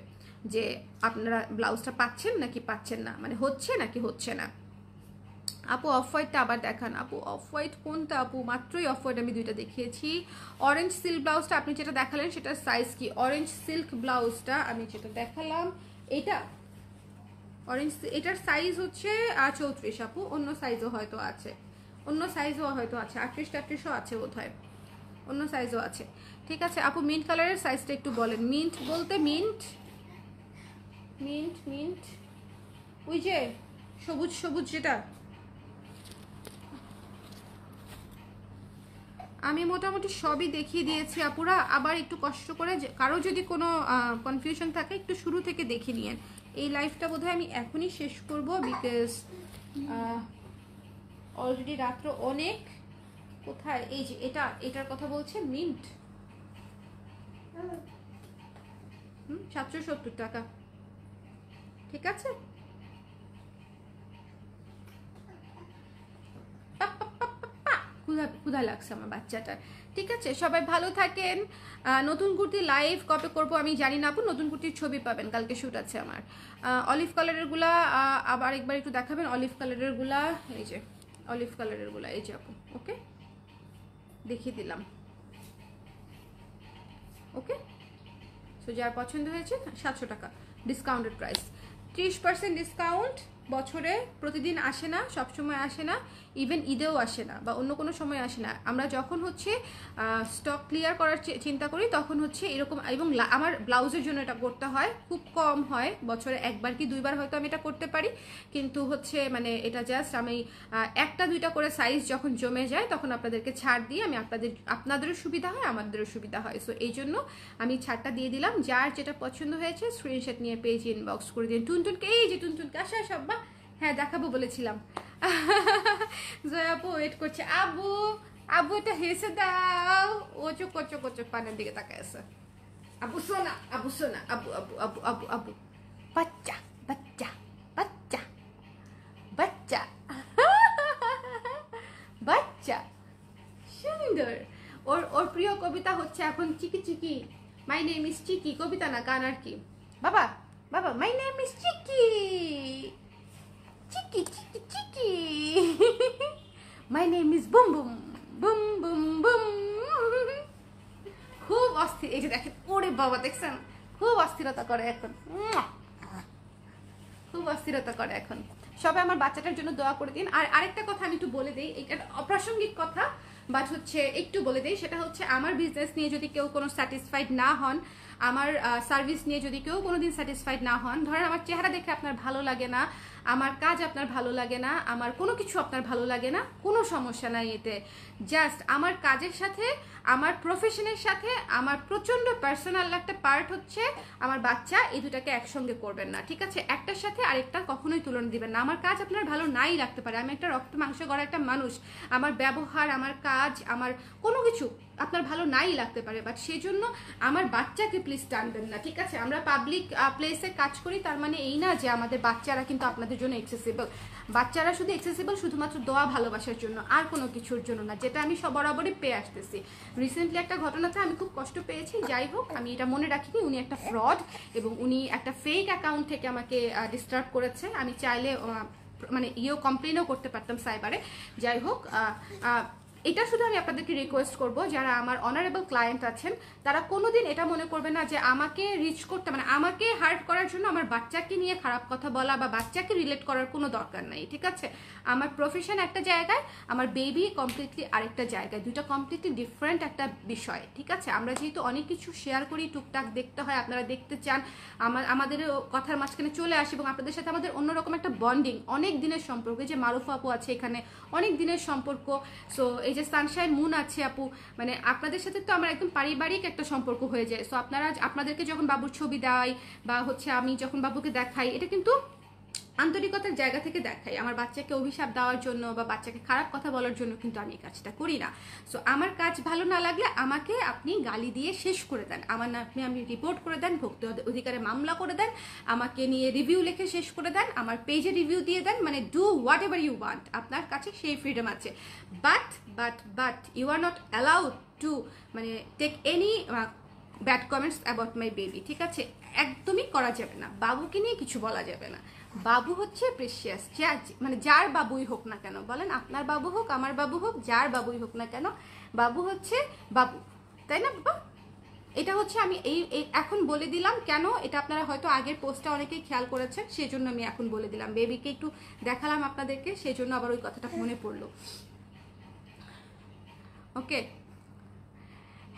যে আপনারা ব্লাউজটা পাচ্ছেন নাকি পাচ্ছেন না, মানে হচ্ছে নাকি হচ্ছে না। আপু অফ হোয়াইটটা আবার দেখান। আপু অফ হোয়াইট কোনটা আপু? মাত্রই অফ হোয়াইট আমি দুইটা দেখিয়েছি। অরেঞ্জ সিল্ক ব্লাউজটা আপনি যেটা দেখালেন সেটার সাইজ কি? অরেঞ্জ সিল্ক ব্লাউজটা আমি যেটা দেখালাম এটা অরেঞ্জ, এটার সাইজ হচ্ছে 34 আপু। অন্য সাইজও হয়তো আছে, 38 38ও আছে বোধ হয়, অন্য সাইজও আছে। ঠিক আছে আপু, মিন্ট কালারের সাইজটা একটু বলেন। মিন্ট বলতে মিন্ট ওই যে সবুজ যেটা। আমি মোটামুটি সবই দেখিয়ে দিয়েছি আপুরা। আবার একটু কষ্ট করে, কারো যদি কোনো কনফিউশন থাকে একটু শুরু থেকে দেখে নিয়েন। এই লাইফটা বোধহয় আমি এখনই শেষ করব, বিকজ অলরেডি রাত্র অনেক। কোথায়? এই যে এটার কথা বলছে, মিন্ট 770 টাকা, ঠিক আছে। ক্ষুধা লাগছে আমার বাচ্চাটার। ঠিক আছে, সবাই ভালো থাকেন। নতুন কুর্তি লাইভ কবে করবো আমি জানি না আপু, নতুন কুর্তির ছবি পাবেন, কালকে শুট আছে আমার। অলিভ কালারের গুলা আবার একবার একটু দেখাবেন। অলিভ কালারের গুলা এই যে, অলিভ কালারের গুলা এই যে আপু। ওকে, দেখিয়ে দিলাম। ওকে, সো যার পছন্দ হয়েছে 700 টাকা ডিসকাউন্টেড প্রাইস, 30% ডিসকাউন্ট। বছরে প্রতিদিন আসে না, সবসময় আসে না, ইভেন ঈদেও আসে না, বা অন্য কোনো সময় আসে না। আমরা যখন হচ্ছে স্টক ক্লিয়ার করার চিন্তা করি তখন হচ্ছে এরকম। এবং আমার ব্লাউজের জন্য এটা করতে হয়, খুব কম হয়, বছরে একবার কি দুইবার হয়তো আমি এটা করতে পারি, কিন্তু হচ্ছে মানে এটা জাস্ট আমি একটা দুইটা করে সাইজ যখন জমে যায় তখন আপনাদেরকে ছাড় দিয়ে আমি আপনাদেরও সুবিধা হয়, আমাদেরও সুবিধা হয়। সো এই জন্য আমি ছাড়টা দিয়ে দিলাম। যার যেটা পছন্দ হয়েছে স্ক্রিনশট নিয়ে পেজে ইনবক্স করে দিন। টুনটুনকে, এই যে টুনটুনকে, আসা সব্বা, হ্যাঁ দেখাবো বলেছিলাম। জয়া আপু ওয়েট করছে। আবু এটা হেসে দাও। ও চোখ পানের দিকে তাকায় আছে। আবু সোনা, আবু বাচ্চা বাচ্চা বাচ্চা বাচ্চা বাচ্চা সুন্দর। ওর প্রিয় কবিতা হচ্ছে এখন চিকি চিকি, মাই নেম ইজ চিকি। কবিতা না, গান আর কি। বাবা my name is Chiki, Chiki Chiki Chiki, my name is boom boom boom boom boom. খুব অস্থির, এই যে দেখেন, ওরে বাবা দেখছেন, খুব অস্থিরতা করে এখন, খুব অস্থিরতা করে এখন। সবাই আমার বাচ্চাটার জন্য দোয়া করে দিন। আর আরেকটা কথা আমি একটু বলে দিই, এটা অপ্রাসঙ্গিক কথা, বাট হচ্ছে একটু বলে দিই। সেটা হচ্ছে আমার বিজনেস নিয়ে যদি কেউ কোনো স্যাটিসফাইড না হন, আমার সার্ভিস নিয়ে যদি কেউ কোনোদিন স্যাটিসফাইড না হন, ধরেন আমার চেহারা দেখে আপনার ভালো লাগে না, আমার কাজ আপনার ভালো লাগে না, আমার কোনো কিছু আপনার ভালো লাগে না, কোনো সমস্যা নাই এতে। জাস্ট আমার কাজের সাথে, আমার প্রফেশনের সাথে আমার প্রচণ্ড পার্সোনাল একটা পার্ট হচ্ছে আমার বাচ্চা, এই দুটাকে একসঙ্গে করবেন না, ঠিক আছে? একটার সাথে আরেকটা কখনোই তুলনা দিবেন না। আমার কাজ আপনার ভালো নাই লাগতে পারে, আমি একটা রক্ত মাংস গড়া একটা মানুষ, আমার ব্যবহার, আমার কাজ, আমার কোনো কিছু আপনার ভালো নাই লাগতে পারে, বাট সেই জন্য আমার বাচ্চাকে প্লিজ টানবেন না, ঠিক আছে? আমরা পাবলিক প্লেসে কাজ করি, তার মানে এই না যে আমাদের বাচ্চারা কিন্তু আপনাদের জন্য এক্সেসিবল। বাচ্চারা শুধু এক্সেসিবল শুধুমাত্র দোয়া ভালোবাসার জন্য, আর কোনো কিছুর জন্য না, যেটা আমি বরাবরই পেয়ে আসতেছি। রিসেন্টলি একটা ঘটনাতে আমি খুব কষ্ট পেয়েছি, যাই হোক আমি এটা মনে রাখিনি, উনি একটা ফ্রড এবং উনি একটা ফেক অ্যাকাউন্ট থেকে আমাকে ডিস্টার্ব করেছে। আমি চাইলে মানে কমপ্লেনও করতে পারতাম সাইবারে। যাই হোক, এটা শুধু আমি আপনাদেরকে রিকোয়েস্ট করব, যারা আমার অনারেবল ক্লায়েন্ট আছেন তারা কোনোদিন এটা মনে করবে না যে আমাকে রিচ করতে, মানে আমাকে হার্ট করার জন্য আমার বাচ্চাকে নিয়ে খারাপ কথা বলা বা বাচ্চাকে রিলেট করার কোনো দরকার নাই, ঠিক আছে? আমার প্রফেশন একটা জায়গায়, আমার বেবি কমপ্লিটলি আরেকটা জায়গায়, দুটো কমপ্লিটলি ডিফারেন্ট একটা বিষয়, ঠিক আছে? আমরা যেহেতু অনেক কিছু শেয়ার করি, টুকটাক দেখতে হয়, আপনারা দেখতে চান, আমাদের কথার মাঝখানে চলে আসে এবং আপনাদের সাথে আমাদের অন্যরকম একটা বন্ডিং, অনেক দিনের সম্পর্ক। যে মারুফ আপু আছে এখানে, অনেক দিনের সম্পর্ক। সো এই যে সানশাইন মুন আছে আপু, মানে আপনাদের সাথে তো আমার একদম পারিবারিক একটা সম্পর্ক হয়ে যায়। সো আপনাদেরকে যখন বাবুর ছবি দেয় বা হচ্ছে আমি যখন বাবুকে দেখাই, এটা কিন্তু আন্তরিকতার জায়গা থেকে দেখাই। আমার বাচ্চাকে অভিশাপ দেওয়ার জন্য বা বাচ্চাকে খারাপ কথা বলার জন্য কিন্তু আমি এই কাজটা করি না। সো আমার কাজ ভালো না লাগলে আমাকে আপনি গালি দিয়ে শেষ করে দেন, আমার না আপনি রিপোর্ট করে দেন, ভোক্তা অধিকারে মামলা করে দেন, আমাকে নিয়ে রিভিউ লিখে শেষ করে দেন, আমার পেজে রিভিউ দিয়ে দেন, মানে do whatever you want, আপনার কাছে সেই ফ্রিডম আছে। But you are not allowed to মানে take any bad comments about my baby, ঠিক আছে? একদমই করা যাবে না, বাবুকে নিয়ে কিছু বলা যাবে না। বাবু হচ্ছে প্রেশিয়াস, মানে যার বাবুই হোক না কেন, বলেন আপনার বাবু হোক, আমার বাবু হোক, যার বাবুই হোক না কেন, বাবু হচ্ছে বাবু, তাই না বাবা? এটা হচ্ছে আমি এই এখন বলে দিলাম, কেন এটা আপনারা হয়তো আগের পোস্টটা অনেকেই খেয়াল করেছেন, সেই জন্য আমি এখন বলে দিলাম, বেবিকে একটু দেখালাম আপনাদেরকে, সেই জন্য আবার ওই কথাটা মনে পড়লো। ওকে,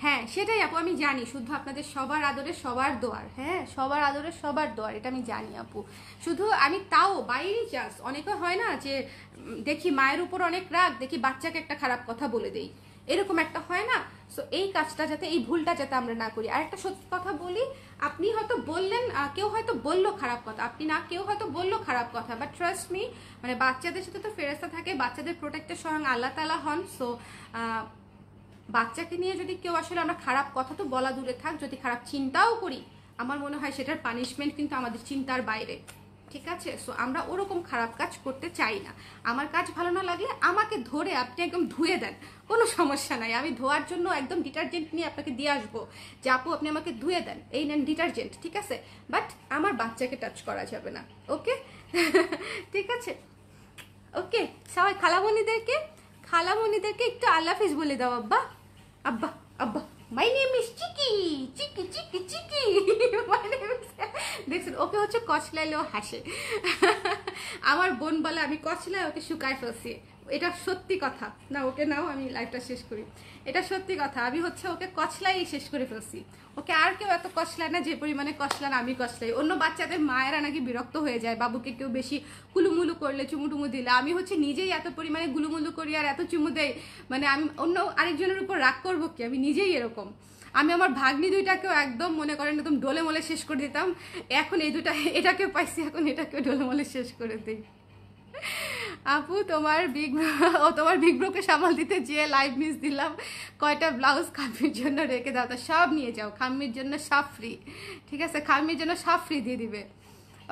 হ্যাঁ সেটাই আপু, আমি জানি, শুধু আপনাদের সবার আদরে সবার দোয়ার, হ্যাঁ সবার আদরে সবার দোয়ার, এটা আমি জানি আপু। শুধু আমি তাও বাইরে চান্স অনেকে হয় না যে দেখি মায়ের উপর অনেক রাগ, দেখি বাচ্চাকে একটা খারাপ কথা বলে দেই, এরকম একটা হয় না? সো এই কাজটা যাতে, এই ভুলটা যাতে আমরা না করি। আর একটা সত্যি কথা বলি, আপনি হয়তো বললেন, কেউ হয়তো বললো খারাপ কথা, আপনি না, কেউ হয়তো বললো খারাপ কথা, বাট ট্রাস্ট মি, মানে বাচ্চাদের সাথে তো ফেরেশতা থাকে, বাচ্চাদের প্রোটেক্টর স্বয়ং আল্লাহ তাআলা হন। সো বাচ্চাকে নিয়ে যদি কেউ আসলে, আমরা খারাপ কথা তো বলা দূরে থাক, যদি খারাপ চিন্তাও করি, আমার মনে হয় সেটার পানিশমেন্ট কিন্তু আমাদের চিন্তার বাইরে, ঠিক আছে? সো আমরা ওরকম খারাপ কাজ করতে চাই না। আমার কাজ ভালো না লাগলে আমাকে ধরে আপনি একদম ধুয়ে দেন, কোনো সমস্যা নাই, আমি ধোয়ার জন্য একদম ডিটারজেন্ট নিয়ে আপনাকে দিয়ে আসবো, যে আপু আপনি আমাকে ধুয়ে দেন, এই নেন ডিটারজেন্ট, ঠিক আছে? বাট আমার বাচ্চাকে টাচ করা যাবে না, ওকে? ঠিক আছে, ওকে? সবাই খালামণিদেরকে একটু আল্লাহ হাফেজ বলে দাও আব্বা, আব্বা, আব্বা, my name is Chiki, Chiki Chiki Chiki, my name is, দেখছেন ওকে হচ্ছে কচলাইলেও হাসে। আমার বোন বলে আমি কচলাই ওকে শুকায় ফেলছি, এটা সত্যি কথা না, ওকে নাও আমি লাইফটা শেষ করি, এটা সত্যি কথা, আমি হচ্ছে ওকে কচলাই শেষ করে ফেলছি, ওকে আর কেউ এত কচলায় না যে পরিমাণে কচলান আমি কচলাই। অন্য বাচ্চাদের মায়েরা নাকি বিরক্ত হয়ে যায় বাবুকে কেউ বেশি কুলুমুলু করলে, চুমুটুমু দিলে, আমি হচ্ছে নিজেই এত পরিমাণে গুলুমুলু করি আর এত চুমু দেই, মানে আমি অন্য আরেকজনের উপর রাগ করবো কি, আমি নিজেই এরকম। আমি আমার ভাগ্নি দুইটাকেও একদম মনে করেন একদম ডোলে মোলে শেষ করে দিতাম, এখন এই দুটা, এটাকেও পাইছি, এখন এটাকেও ডোলে মোলে শেষ করে দিই। আপু তোমার বিগ ব্রোকে সামাল দিতে যেয়ে লাইভ মিস দিলাম, কয়টা ব্লাউজ খাম্মির জন্য রেখে দাও, তা সব নিয়ে যাও, খাম্মির জন্য সব ফ্রি, ঠিক আছে? খাম্মির জন্য সব ফ্রি দিয়ে দিবে,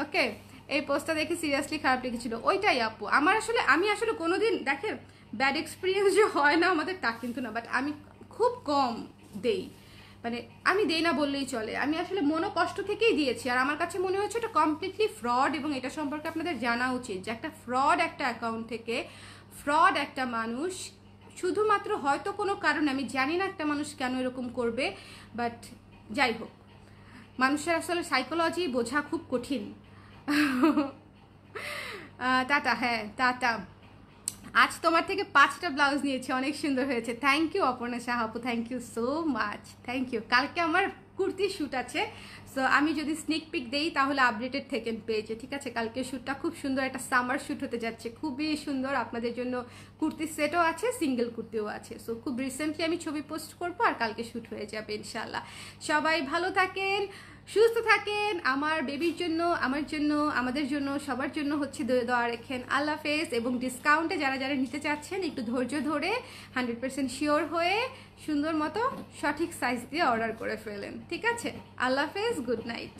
ওকে? এই পোস্টটা দেখে সিরিয়াসলি খারাপ লেগেছিল, ওইটাই আপু। আমি আসলে কোনোদিন, দেখেন ব্যাড এক্সপিরিয়েন্স যে হয় না আমাদের তা কিন্তু না, বাট আমি খুব কম দেই, মানে আমি দেই না বললেই চলে, আমি আসলে মনোকষ্ট থেকেই দিয়েছি। আর আমার কাছে মনে হচ্ছে এটা কমপ্লিটলি ফ্রড, এবং এটা সম্পর্কে আপনাদের জানা উচিত যে একটা ফ্রড একটা অ্যাকাউন্ট থেকে ফ্রড একটা মানুষ, শুধুমাত্র হয়তো কোনো কারণে, আমি জানি না একটা মানুষ কেন এরকম করবে, বাট যাই হোক, মানুষের আসলে সাইকোলজি বোঝা খুব কঠিন। টাটা, হ্যাঁ টাটা। আজ তোমার থেকে 5টা ব্লাউজ নিয়েছি, অনেক সুন্দর হয়েছে, থ্যাংক ইউ অপর্ণা শাহ আপু, thank you so much, thank you. কালকে আমার কুর্তি শ্যুট আছে, সো সো আমি যদি স্নিক পিক দেই তাহলে আপডেটেড থেকেন পেজে, ঠিক আছে? কালকে শ্যুটটা খুব সুন্দর, একটা সামার শ্যুট হতে যাচ্ছে, খুবই সুন্দর। আপনাদের জন্য কুর্তি সেটও আছে, সিঙ্গেল কুর্তিও আছে। সো খুব রিসেন্টলি আমি ছবি পোস্ট করবো আর কালকে শ্যুট হয়ে যাবে ইনশাল্লাহ। সবাই ভালো থাকেন, সুস্থ থাকেন, আমার বেবির জন্য, আমার জন্য, আমাদের জন্য, সবার জন্য হচ্ছে দোয়া রাখেন। আল্লাহ হাফেজ। এবং ডিসকাউন্টে যারা যারা নিতে চাচ্ছেন একটু ধৈর্য ধরে 100% শিওর হয়ে সুন্দর মতো সঠিক সাইজ দিয়ে অর্ডার করে ফেলেন, ঠিক আছে? আল্লাহ হাফেজ, গুড নাইট।